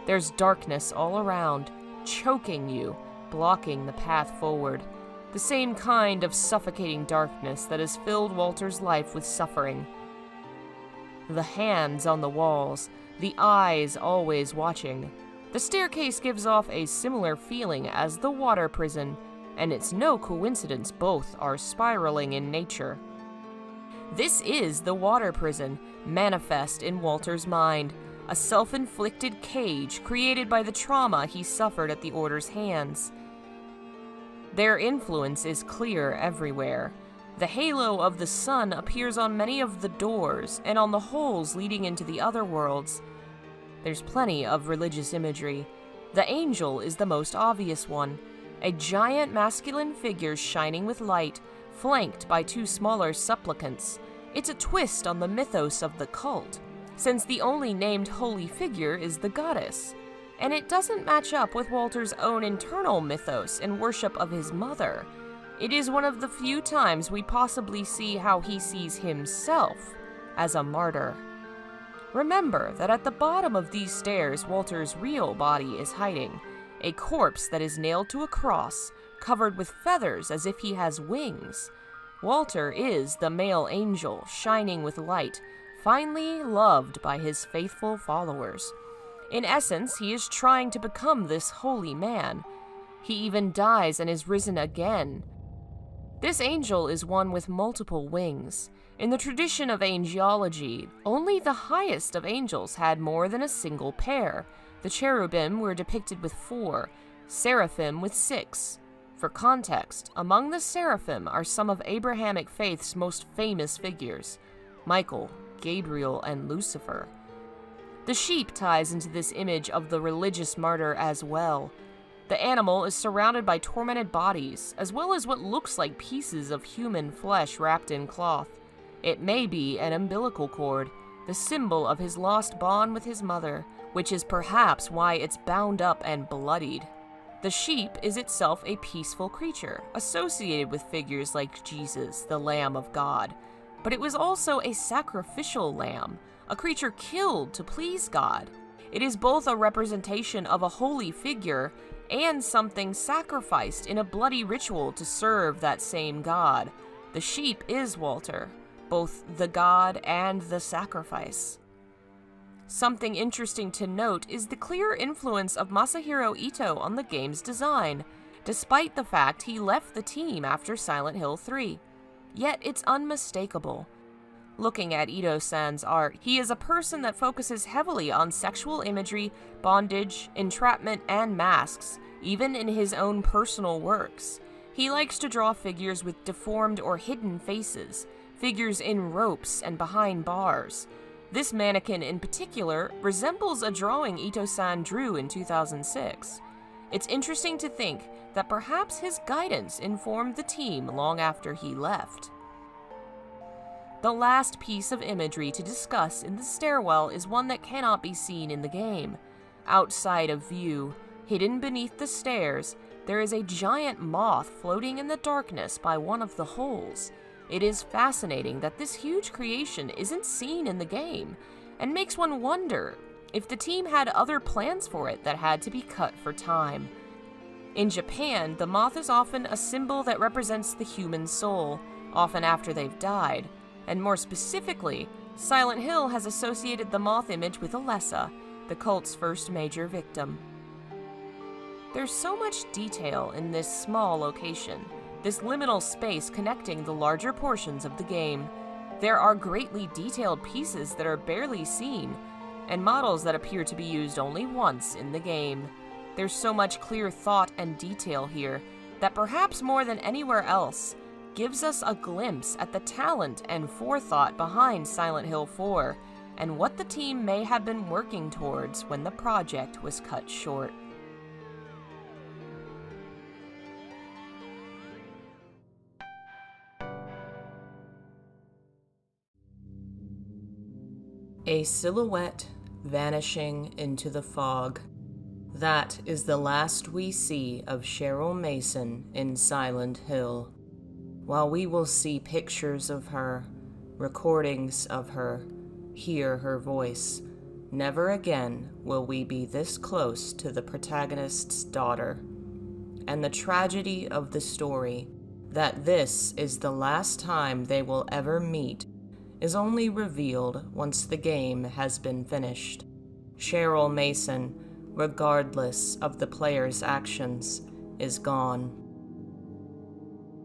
There's darkness all around, choking you, blocking the path forward. The same kind of suffocating darkness that has filled Walter's life with suffering. The hands on the walls, the eyes always watching. The staircase gives off a similar feeling as the water prison, and it's no coincidence both are spiraling in nature. This is the water prison, manifest in Walter's mind, a self-inflicted cage created by the trauma he suffered at the Order's hands. Their influence is clear everywhere. The halo of the sun appears on many of the doors and on the holes leading into the other worlds. There's plenty of religious imagery. The angel is the most obvious one, a giant masculine figure shining with light, flanked by two smaller supplicants. It's a twist on the mythos of the cult, since the only named holy figure is the goddess. And it doesn't match up with Walter's own internal mythos and worship of his mother. It is one of the few times we possibly see how he sees himself as a martyr. Remember that at the bottom of these stairs, Walter's real body is hiding, a corpse that is nailed to a cross, covered with feathers as if he has wings. Walter is the male angel, shining with light, finally loved by his faithful followers. In essence, he is trying to become this holy man. He even dies and is risen again. This angel is one with multiple wings. In the tradition of angelology, only the highest of angels had more than a single pair. The cherubim were depicted with 4, seraphim with 6. For context, among the seraphim are some of Abrahamic faith's most famous figures: Michael, Gabriel, and Lucifer. The sheep ties into this image of the religious martyr as well. The animal is surrounded by tormented bodies, as well as what looks like pieces of human flesh wrapped in cloth. It may be an umbilical cord, the symbol of his lost bond with his mother, which is perhaps why it's bound up and bloodied. The sheep is itself a peaceful creature, associated with figures like Jesus, the Lamb of God. But it was also a sacrificial lamb, a creature killed to please God. It is both a representation of a holy figure and something sacrificed in a bloody ritual to serve that same God. The sheep is Walter, both the god and the sacrifice. Something interesting to note is the clear influence of Masahiro Ito on the game's design, despite the fact he left the team after Silent Hill 3. Yet it's unmistakable. Looking at Ito-san's art, he is a person that focuses heavily on sexual imagery, bondage, entrapment, and masks, even in his own personal works. He likes to draw figures with deformed or hidden faces, figures in ropes and behind bars. This mannequin in particular resembles a drawing Ito-san drew in 2006. It's interesting to think that perhaps his guidance informed the team long after he left. The last piece of imagery to discuss in the stairwell is one that cannot be seen in the game. Outside of view, hidden beneath the stairs, there is a giant moth floating in the darkness by one of the holes. It is fascinating that this huge creation isn't seen in the game, and makes one wonder if the team had other plans for it that had to be cut for time. In Japan, the moth is often a symbol that represents the human soul, often after they've died, and more specifically, Silent Hill has associated the moth image with Alessa, the cult's first major victim. There's so much detail in this small location, this liminal space connecting the larger portions of the game. There are greatly detailed pieces that are barely seen, and models that appear to be used only once in the game. There's so much clear thought and detail here that perhaps more than anywhere else gives us a glimpse at the talent and forethought behind Silent Hill 4 and what the team may have been working towards when the project was cut short. A silhouette vanishing into the fog. That is the last we see of Cheryl Mason in Silent Hill. While we will see pictures of her, recordings of her, hear her voice, never again will we be this close to the protagonist's daughter. And the tragedy of the story, that this is the last time they will ever meet, is only revealed once the game has been finished. Cheryl Mason, regardless of the player's actions, is gone.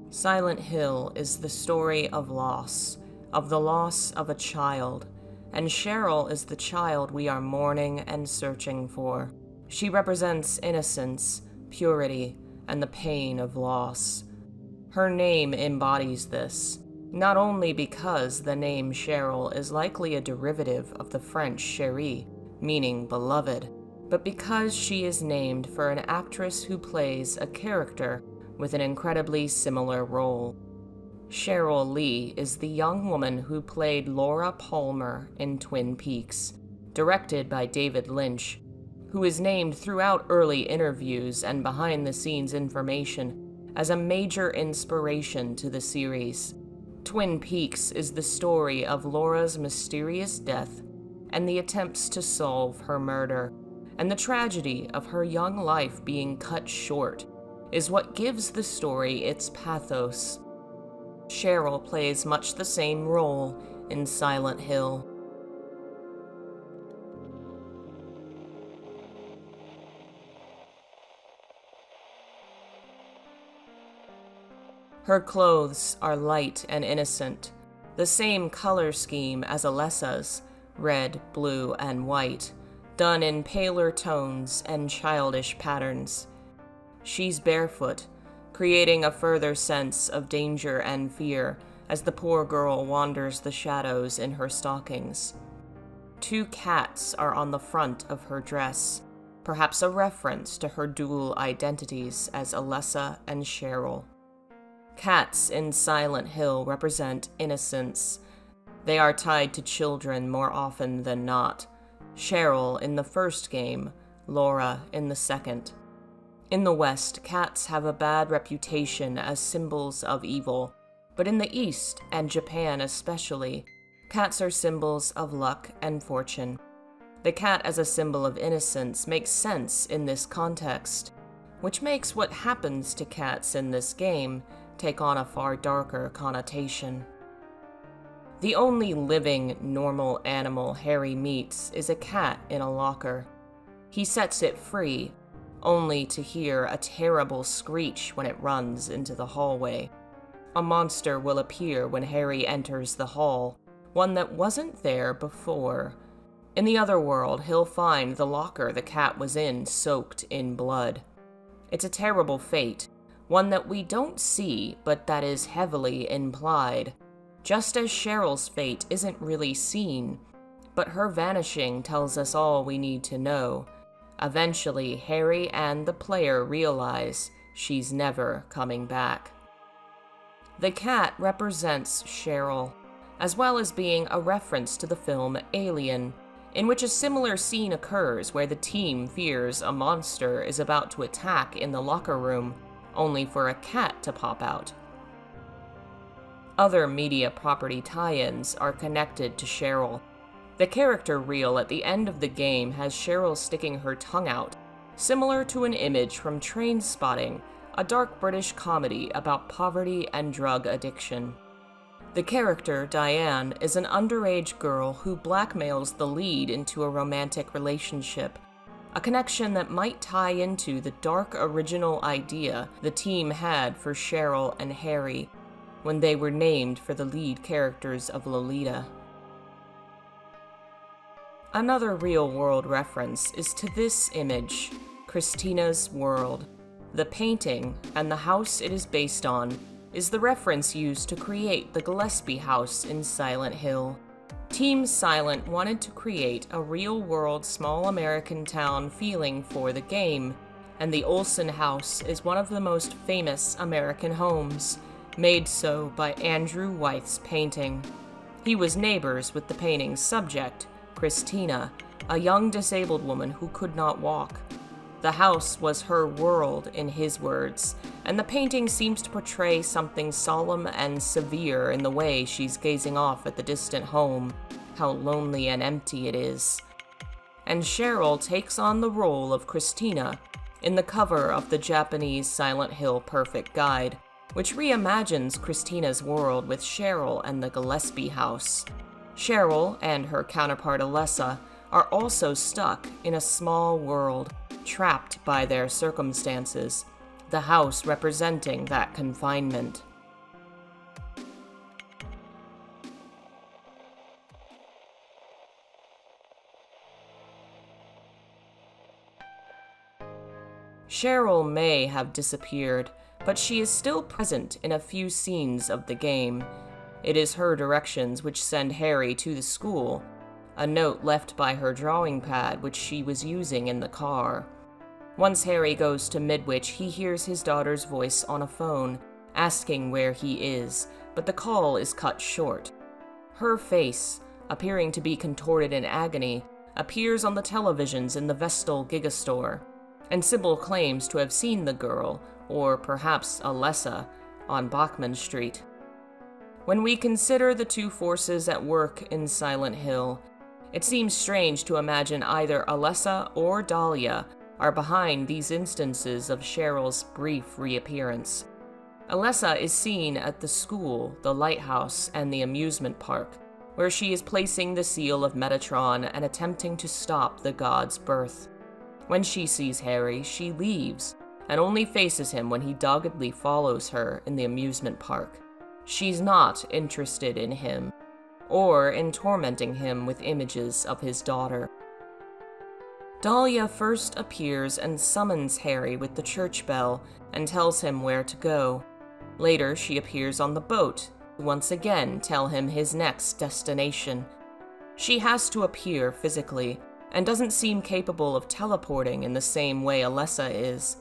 Silent Hill is the story of loss, of the loss of a child, and Cheryl is the child we are mourning and searching for. She represents innocence, purity, and the pain of loss. Her name embodies this, not only because the name Cheryl is likely a derivative of the French chérie, meaning beloved, but because she is named for an actress who plays a character with an incredibly similar role. Cheryl Lee is the young woman who played Laura Palmer in Twin Peaks, directed by David Lynch, who is named throughout early interviews and behind-the-scenes information as a major inspiration to the series. Twin Peaks is the story of Laura's mysterious death and the attempts to solve her murder, and the tragedy of her young life being cut short is what gives the story its pathos. Cheryl plays much the same role in Silent Hill. Her clothes are light and innocent, the same color scheme as Alessa's, red, blue, and white, done in paler tones and childish patterns. She's barefoot, creating a further sense of danger and fear as the poor girl wanders the shadows in her stockings. 2 cats are on the front of her dress, perhaps a reference to her dual identities as Alessa and Cheryl. Cats in Silent Hill represent innocence. They are tied to children more often than not. Cheryl in the first game, Laura in the second. In the West, cats have a bad reputation as symbols of evil, but in the East, and Japan especially, cats are symbols of luck and fortune. The cat as a symbol of innocence makes sense in this context, which makes what happens to cats in this game take on a far darker connotation. The only living, normal animal Harry meets is a cat in a locker. He sets it free, only to hear a terrible screech when it runs into the hallway. A monster will appear when Harry enters the hall, one that wasn't there before. In the other world, he'll find the locker the cat was in soaked in blood. It's a terrible fate, one that we don't see, but that is heavily implied. Just as Cheryl's fate isn't really seen, but her vanishing tells us all we need to know. Eventually, Harry and the player realize she's never coming back. The cat represents Cheryl, as well as being a reference to the film Alien, in which a similar scene occurs where the team fears a monster is about to attack in the locker room, only for a cat to pop out. Other media property tie-ins are connected to Cheryl. The character reel at the end of the game has Cheryl sticking her tongue out, similar to an image from Trainspotting, a dark British comedy about poverty and drug addiction. The character, Diane, is an underage girl who blackmails the lead into a romantic relationship, a connection that might tie into the dark original idea the team had for Cheryl and Harry when they were named for the lead characters of Lolita. Another real-world reference is to this image, Christina's World. The painting, and the house it is based on, is the reference used to create the Gillespie house in Silent Hill. Team Silent wanted to create a real-world small American town feeling for the game, and the Olsen house is one of the most famous American homes, made so by Andrew Wyeth's painting. He was neighbors with the painting's subject, Christina, a young disabled woman who could not walk. The house was her world, in his words, and the painting seems to portray something solemn and severe in the way she's gazing off at the distant home, how lonely and empty it is. And Cheryl takes on the role of Christina in the cover of the Japanese Silent Hill Perfect Guide, which reimagines Christina's world with Cheryl and the Gillespie house. Cheryl and her counterpart Alessa are also stuck in a small world, trapped by their circumstances, the house representing that confinement. Cheryl may have disappeared, but she is still present in a few scenes of the game. It is her directions which send Harry to the school, a note left by her drawing pad which she was using in the car. Once Harry goes to Midwich, he hears his daughter's voice on a phone, asking where he is, but the call is cut short. Her face, appearing to be contorted in agony, appears on the televisions in the Vestal Gigastore, and Sybil claims to have seen the girl, or perhaps Alessa, on Bachman Street. When we consider the two forces at work in Silent Hill, it seems strange to imagine either Alessa or Dahlia are behind these instances of Cheryl's brief reappearance. Alessa is seen at the school, the lighthouse, and the amusement park, where she is placing the seal of Metatron and attempting to stop the god's birth. When she sees Harry, she leaves, and only faces him when he doggedly follows her in the amusement park. She's not interested in him, or in tormenting him with images of his daughter. Dahlia first appears and summons Harry with the church bell and tells him where to go. Later, she appears on the boat to once again tell him his next destination. She has to appear physically, and doesn't seem capable of teleporting in the same way Alessa is.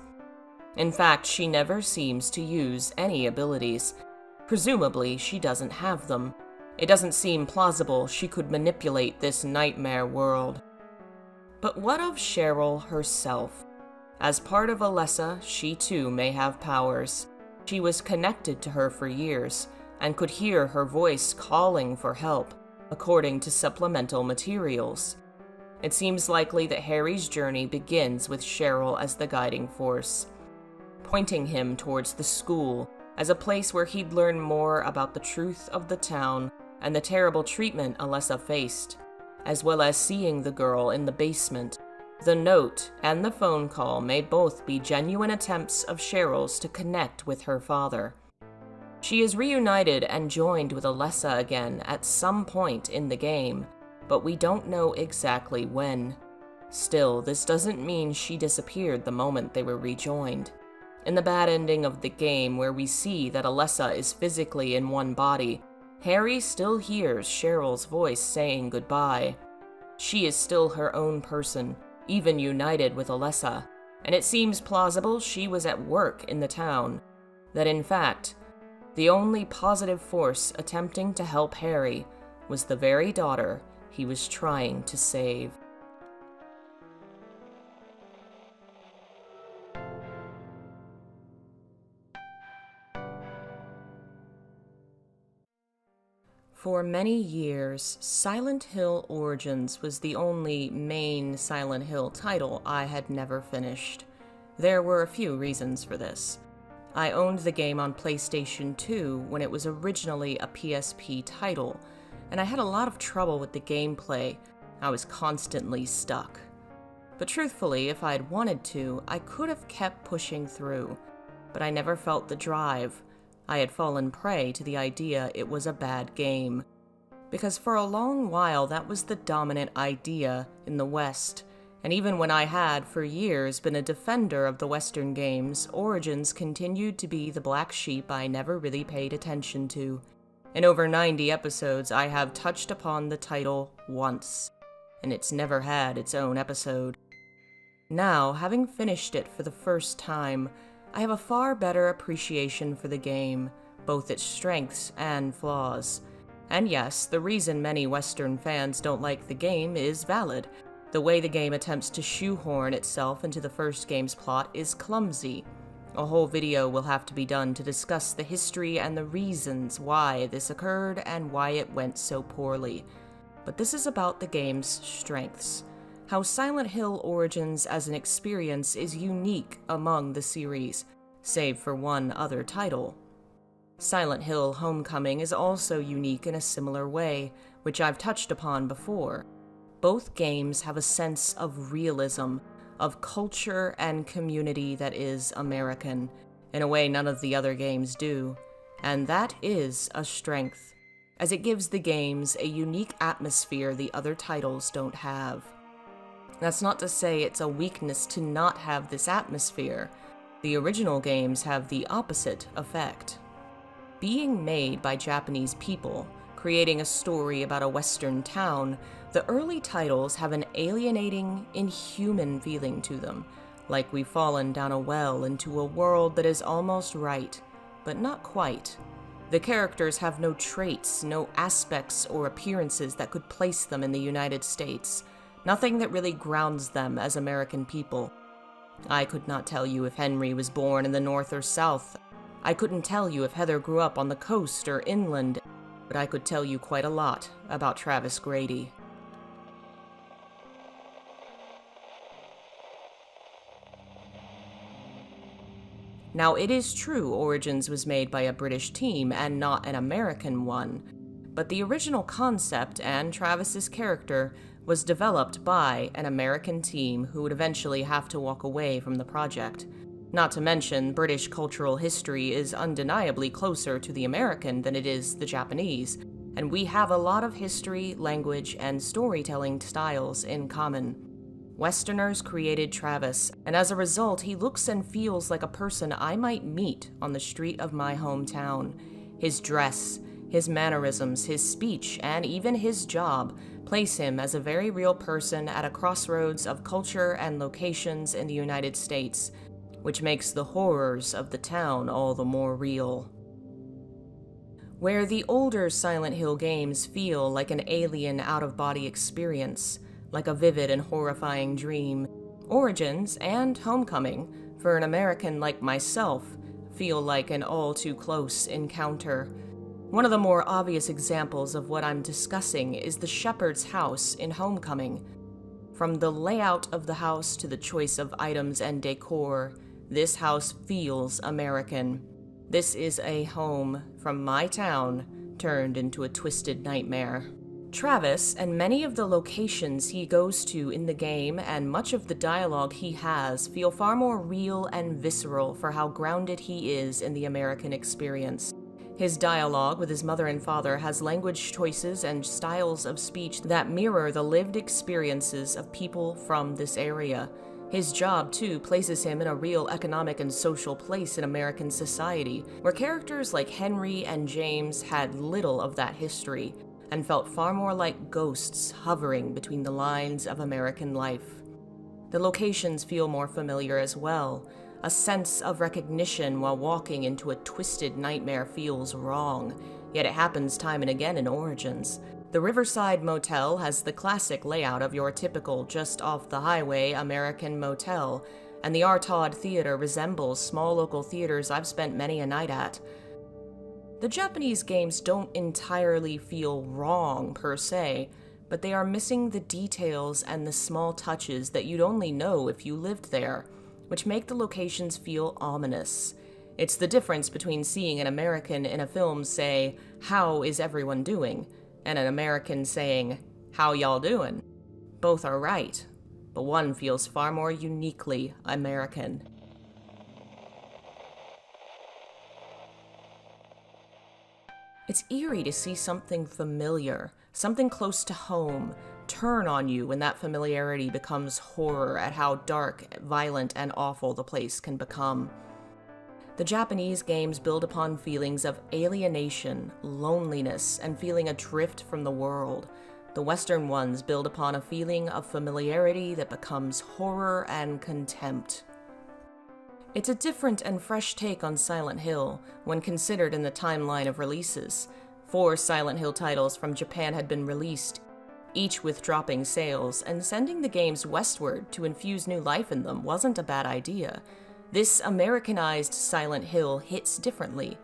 In fact, she never seems to use any abilities. Presumably, she doesn't have them. It doesn't seem plausible she could manipulate this nightmare world. But what of Cheryl herself? As part of Alessa, she too may have powers. She was connected to her for years, and could hear her voice calling for help, according to supplemental materials. It seems likely that Harry's journey begins with Cheryl as the guiding force, pointing him towards the school as a place where he'd learn more about the truth of the town and the terrible treatment Alessa faced, as well as seeing the girl in the basement. The note and the phone call may both be genuine attempts of Cheryl's to connect with her father. She is reunited and joined with Alessa again at some point in the game, but we don't know exactly when. Still, this doesn't mean she disappeared the moment they were rejoined. In the bad ending of the game, where we see that Alessa is physically in one body, Harry still hears Cheryl's voice saying goodbye. She is still her own person, even united with Alessa, and it seems plausible she was at work in the town. That in fact, the only positive force attempting to help Harry was the very daughter he was trying to save. For many years, Silent Hill Origins was the only main Silent Hill title I had never finished. There were a few reasons for this. I owned the game on PlayStation 2 when it was originally a PSP title, and I had a lot of trouble with the gameplay. I was constantly stuck. But truthfully, if I'd wanted to, I could have kept pushing through, but I never felt the drive. I had fallen prey to the idea it was a bad game, because for a long while that was the dominant idea in the West, and even when I had, for years, been a defender of the Western games, Origins continued to be the black sheep I never really paid attention to. In over 90 episodes, I have touched upon the title once, and it's never had its own episode. Now, having finished it for the first time, I have a far better appreciation for the game, both its strengths and flaws. And yes, the reason many Western fans don't like the game is valid. The way the game attempts to shoehorn itself into the first game's plot is clumsy. A whole video will have to be done to discuss the history and the reasons why this occurred and why it went so poorly. But this is about the game's strengths. How Silent Hill Origins as an experience is unique among the series, save for one other title. Silent Hill Homecoming is also unique in a similar way, which I've touched upon before. Both games have a sense of realism, of culture and community that is American, in a way none of the other games do, and that is a strength, as it gives the games a unique atmosphere the other titles don't have. That's not to say it's a weakness to not have this atmosphere. The original games have the opposite effect. Being made by Japanese people, creating a story about a Western town, the early titles have an alienating, inhuman feeling to them, like we've fallen down a well into a world that is almost right, but not quite. The characters have no traits, no aspects or appearances that could place them in the United States. Nothing that really grounds them as American people. I could not tell you if Henry was born in the North or South. I couldn't tell you if Heather grew up on the coast or inland, but I could tell you quite a lot about Travis Grady. Now, it is true Origins was made by a British team and not an American one, but the original concept and Travis's character was developed by an American team who would eventually have to walk away from the project. Not to mention, British cultural history is undeniably closer to the American than it is the Japanese, and we have a lot of history, language, and storytelling styles in common. Westerners created Travis, and as a result, he looks and feels like a person I might meet on the street of my hometown. His dress, his mannerisms, his speech, and even his job place him as a very real person at a crossroads of culture and locations in the United States, which makes the horrors of the town all the more real. Where the older Silent Hill games feel like an alien out-of-body experience, like a vivid and horrifying dream, Origins and Homecoming, for an American like myself, feel like an all-too-close encounter. One of the more obvious examples of what I'm discussing is the shepherd's house in Homecoming. From the layout of the house to the choice of items and decor, this house feels American. This is a home from my town turned into a twisted nightmare. Travis and many of the locations he goes to in the game and much of the dialogue he has feel far more real and visceral for how grounded he is in the American experience. His dialogue with his mother and father has language choices and styles of speech that mirror the lived experiences of people from this area. His job, too, places him in a real economic and social place in American society, where characters like Henry and James had little of that history, and felt far more like ghosts hovering between the lines of American life. The locations feel more familiar as well. A sense of recognition while walking into a twisted nightmare feels wrong, yet it happens time and again in Origins. The Riverside Motel has the classic layout of your typical just-off-the-highway American motel, and the Artaud Theater resembles small local theaters I've spent many a night at. The Japanese games don't entirely feel wrong per se, but they are missing the details and the small touches that you'd only know if you lived there, which make the locations feel ominous. It's the difference between seeing an American in a film say, "How is everyone doing?" and an American saying, "How y'all doing?" Both are right, but one feels far more uniquely American. It's eerie to see something familiar, something close to home, turn on you when that familiarity becomes horror at how dark, violent, and awful the place can become. The Japanese games build upon feelings of alienation, loneliness, and feeling adrift from the world. The Western ones build upon a feeling of familiarity that becomes horror and contempt. It's a different and fresh take on Silent Hill when considered in the timeline of releases. 4 Silent Hill titles from Japan had been released, each with dropping sales, and sending the games westward to infuse new life in them wasn't a bad idea. This Americanized Silent Hill hits differently.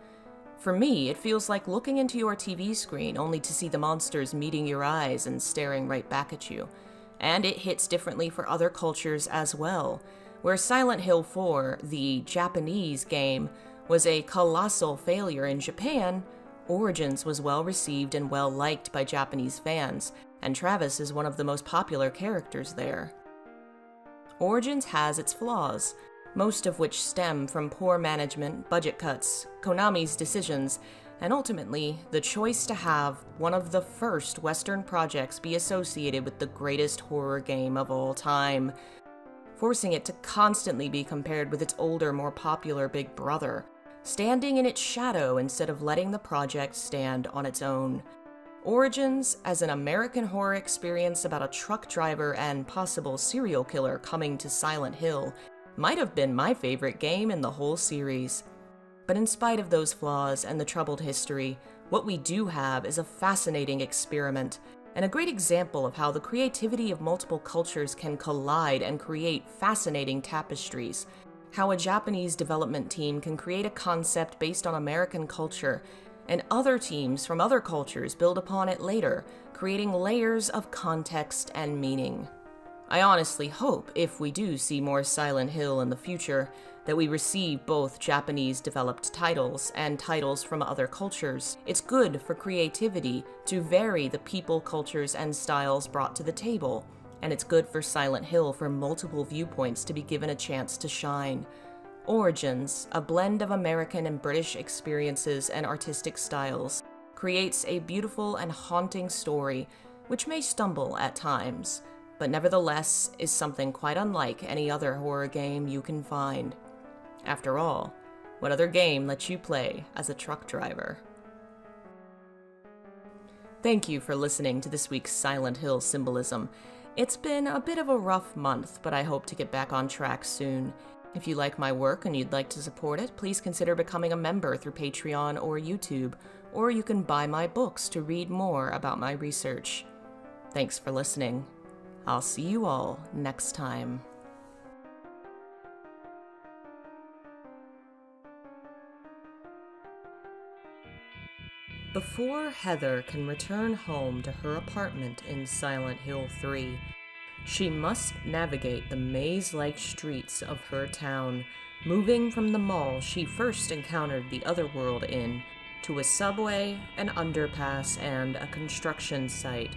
For me, it feels like looking into your TV screen only to see the monsters meeting your eyes and staring right back at you. And it hits differently for other cultures as well. Where Silent Hill 4, the Japanese game, was a colossal failure in Japan, Origins was well received and well liked by Japanese fans, and Travis is one of the most popular characters there. Origins has its flaws, most of which stem from poor management, budget cuts, Konami's decisions, and ultimately, the choice to have one of the first Western projects be associated with the greatest horror game of all time, forcing it to constantly be compared with its older, more popular big brother, standing in its shadow instead of letting the project stand on its own. Origins, as an American horror experience about a truck driver and possible serial killer coming to Silent Hill, might have been my favorite game in the whole series. But in spite of those flaws and the troubled history, what we do have is a fascinating experiment, and a great example of how the creativity of multiple cultures can collide and create fascinating tapestries. How a Japanese development team can create a concept based on American culture, and other teams from other cultures build upon it later, creating layers of context and meaning. I honestly hope, if we do see more Silent Hill in the future, that we receive both Japanese-developed titles and titles from other cultures. It's good for creativity to vary the people, cultures, and styles brought to the table, and it's good for Silent Hill for multiple viewpoints to be given a chance to shine. Origins, a blend of American and British experiences and artistic styles, creates a beautiful and haunting story, which may stumble at times, but nevertheless is something quite unlike any other horror game you can find. After all, what other game lets you play as a truck driver? Thank you for listening to this week's Silent Hill Symbolism. It's been a bit of a rough month, but I hope to get back on track soon. If you like my work and you'd like to support it, please consider becoming a member through Patreon or YouTube, or you can buy my books to read more about my research. Thanks for listening. I'll see you all next time. Before Heather can return home to her apartment in Silent Hill 3, she must navigate the maze-like streets of her town, moving from the mall she first encountered the otherworld in, to a subway, an underpass, and a construction site,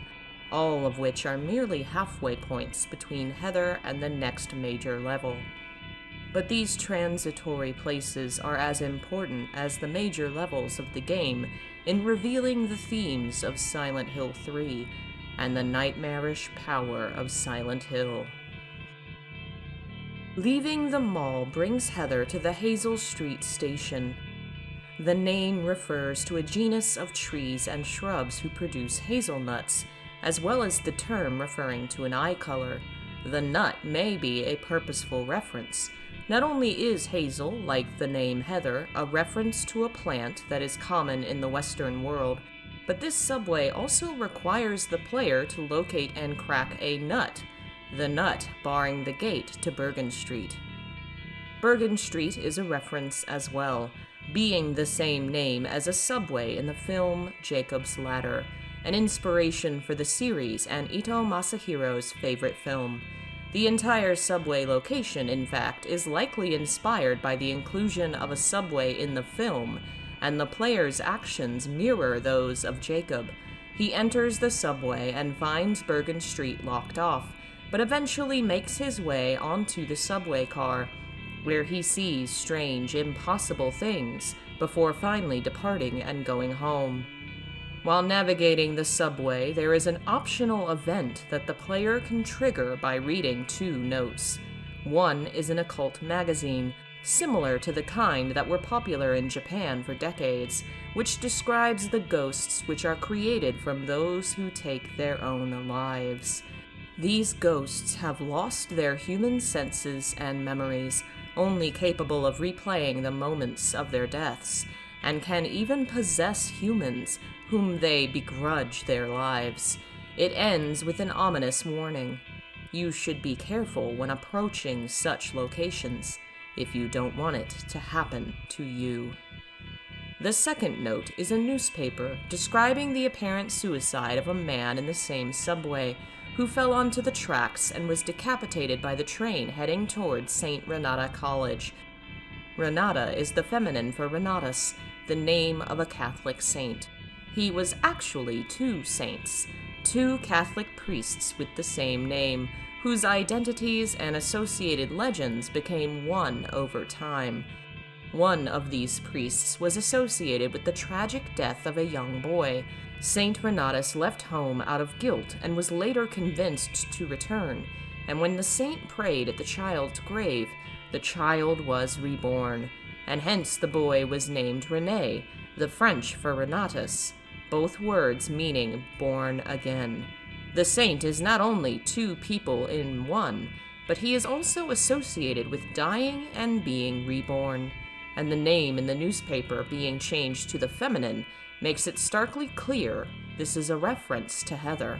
all of which are merely halfway points between Heather and the next major level. But these transitory places are as important as the major levels of the game in revealing the themes of Silent Hill 3 and the nightmarish power of Silent Hill. Leaving the mall brings Heather to the Hazel Street station. The name refers to a genus of trees and shrubs who produce hazelnuts, as well as the term referring to an eye color. The nut may be a purposeful reference. Not only is hazel, like the name Heather, a reference to a plant that is common in the Western world, but this subway also requires the player to locate and crack a nut, the nut barring the gate to Bergen Street. Bergen Street is a reference as well, being the same name as a subway in the film Jacob's Ladder, an inspiration for the series and Ito Masahiro's favorite film. The entire subway location, in fact, is likely inspired by the inclusion of a subway in the film, and the player's actions mirror those of Jacob. He enters the subway and finds Bergen Street locked off, but eventually makes his way onto the subway car, where he sees strange, impossible things, before finally departing and going home. While navigating the subway, there is an optional event that the player can trigger by reading 2 notes. One is an occult magazine, similar to the kind that were popular in Japan for decades, which describes the ghosts which are created from those who take their own lives. These ghosts have lost their human senses and memories, only capable of replaying the moments of their deaths, and can even possess humans, whom they begrudge their lives. It ends with an ominous warning. You should be careful when approaching such locations, if you don't want it to happen to you. The second note is a newspaper describing the apparent suicide of a man in the same subway, who fell onto the tracks and was decapitated by the train heading towards St. Renata College. Renata is the feminine for Renatus, the name of a Catholic saint. He was actually 2 saints, 2 Catholic priests with the same name, whose identities and associated legends became one over time. One of these priests was associated with the tragic death of a young boy. Saint Renatus left home out of guilt and was later convinced to return, and when the saint prayed at the child's grave, the child was reborn, and hence the boy was named René, the French for Renatus, both words meaning born again. The saint is not only 2 people in one, but he is also associated with dying and being reborn, and the name in the newspaper being changed to the feminine makes it starkly clear this is a reference to Heather.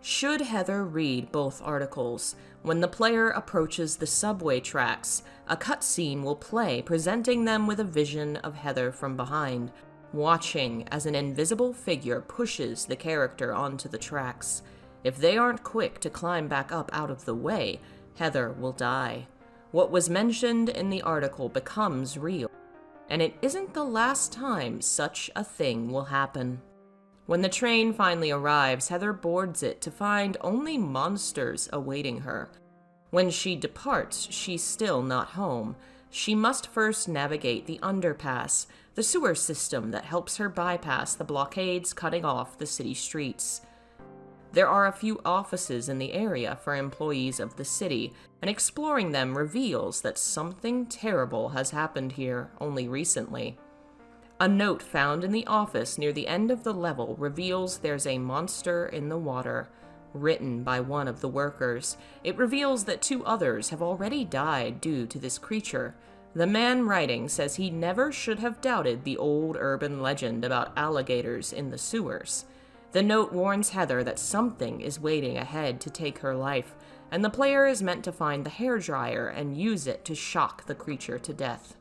Should Heather read both articles, when the player approaches the subway tracks, a cutscene will play presenting them with a vision of Heather from behind, watching as an invisible figure pushes the character onto the tracks. If they aren't quick to climb back up out of the way, Heather will die. What was mentioned in the article becomes real, and it isn't the last time such a thing will happen. When the train finally arrives, Heather boards it to find only monsters awaiting her. When she departs, she's still not home. She must first navigate the underpass, the sewer system that helps her bypass the blockades cutting off the city streets. There are a few offices in the area for employees of the city, and exploring them reveals that something terrible has happened here only recently. A note found in the office near the end of the level reveals there's a monster in the water. Written by one of the workers, it reveals that 2 others have already died due to this creature. The man writing says he never should have doubted the old urban legend about alligators in the sewers. The note warns Heather that something is waiting ahead to take her life, and the player is meant to find the hairdryer and use it to shock the creature to death.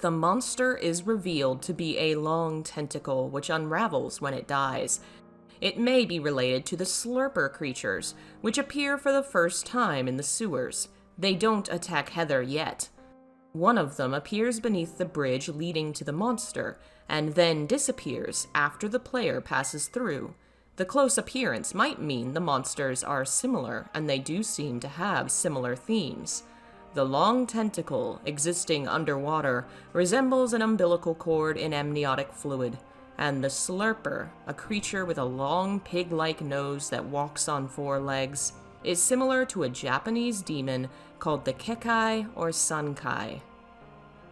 The monster is revealed to be a long tentacle which unravels when it dies. It may be related to the slurper creatures, which appear for the first time in the sewers. They don't attack Heather yet. One of them appears beneath the bridge leading to the monster, and then disappears after the player passes through. The close appearance might mean the monsters are similar, and they do seem to have similar themes. The long tentacle, existing underwater, resembles an umbilical cord in amniotic fluid, and the slurper, a creature with a long pig-like nose that walks on 4 legs, is similar to a Japanese demon called the Kekai or Sankai.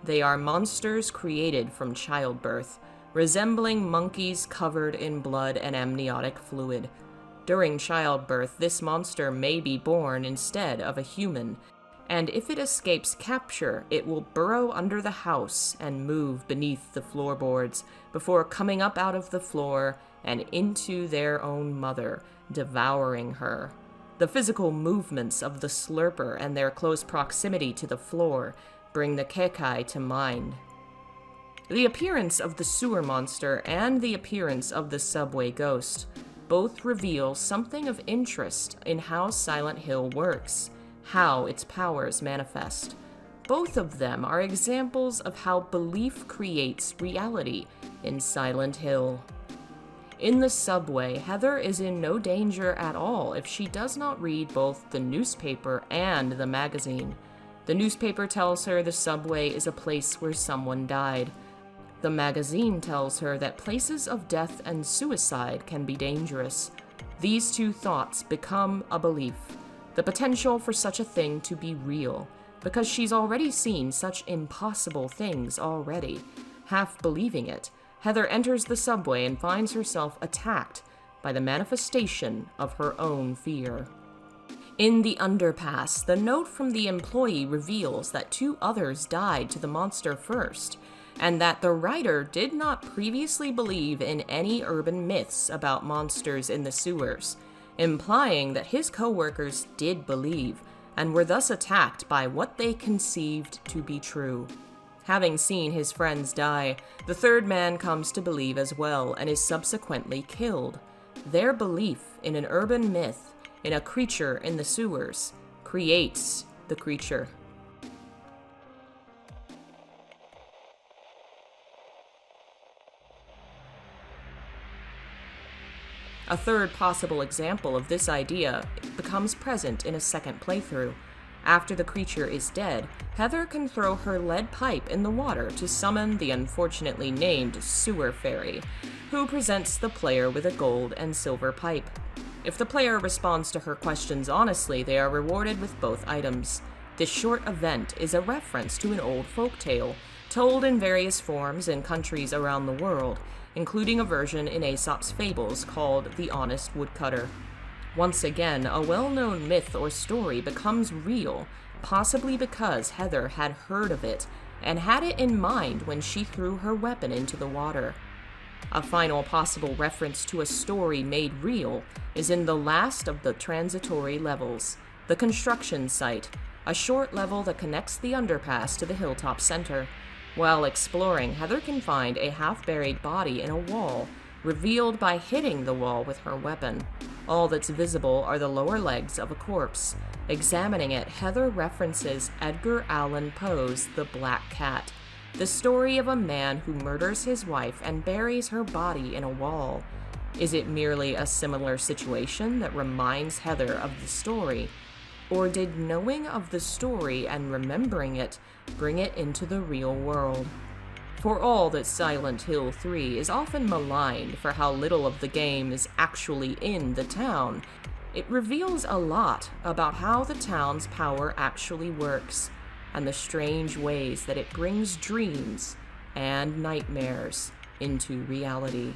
They are monsters created from childbirth, resembling monkeys covered in blood and amniotic fluid. During childbirth, this monster may be born instead of a human, and if it escapes capture, it will burrow under the house and move beneath the floorboards before coming up out of the floor and into their own mother, devouring her. The physical movements of the slurper and their close proximity to the floor bring the Kekai to mind. The appearance of the sewer monster and the appearance of the subway ghost both reveal something of interest in how Silent Hill works, how its powers manifest. Both of them are examples of how belief creates reality in Silent Hill. In the subway, Heather is in no danger at all if she does not read both the newspaper and the magazine. The newspaper tells her the subway is a place where someone died. The magazine tells her that places of death and suicide can be dangerous. These 2 thoughts become a belief, the potential for such a thing to be real, because she's already seen such impossible things already. Half believing it, Heather enters the subway and finds herself attacked by the manifestation of her own fear. In the underpass, the note from the employee reveals that 2 others died to the monster first, and that the writer did not previously believe in any urban myths about monsters in the sewers, implying that his co-workers did believe, and were thus attacked by what they conceived to be true. Having seen his friends die, the 3rd man comes to believe as well, and is subsequently killed. Their belief in an urban myth, in a creature in the sewers, creates the creature. A third possible example of this idea becomes present in a second playthrough. After the creature is dead, Heather can throw her lead pipe in the water to summon the unfortunately named Sewer Fairy, who presents the player with a gold and silver pipe. If the player responds to her questions honestly, they are rewarded with both items. This short event is a reference to an old folktale, told in various forms in countries around the world, including a version in Aesop's Fables called The Honest Woodcutter. Once again, a well-known myth or story becomes real, possibly because Heather had heard of it and had it in mind when she threw her weapon into the water. A final possible reference to a story made real is in the last of the transitory levels, the construction site, a short level that connects the underpass to the hilltop center. While exploring, Heather can find a half-buried body in a wall, revealed by hitting the wall with her weapon. All that's visible are the lower legs of a corpse. Examining it, Heather references Edgar Allan Poe's The Black Cat, the story of a man who murders his wife and buries her body in a wall. Is it merely a similar situation that reminds Heather of the story? Or did knowing of the story and remembering it bring it into the real world? For all that Silent Hill 3 is often maligned for how little of the game is actually in the town, it reveals a lot about how the town's power actually works, and the strange ways that it brings dreams and nightmares into reality.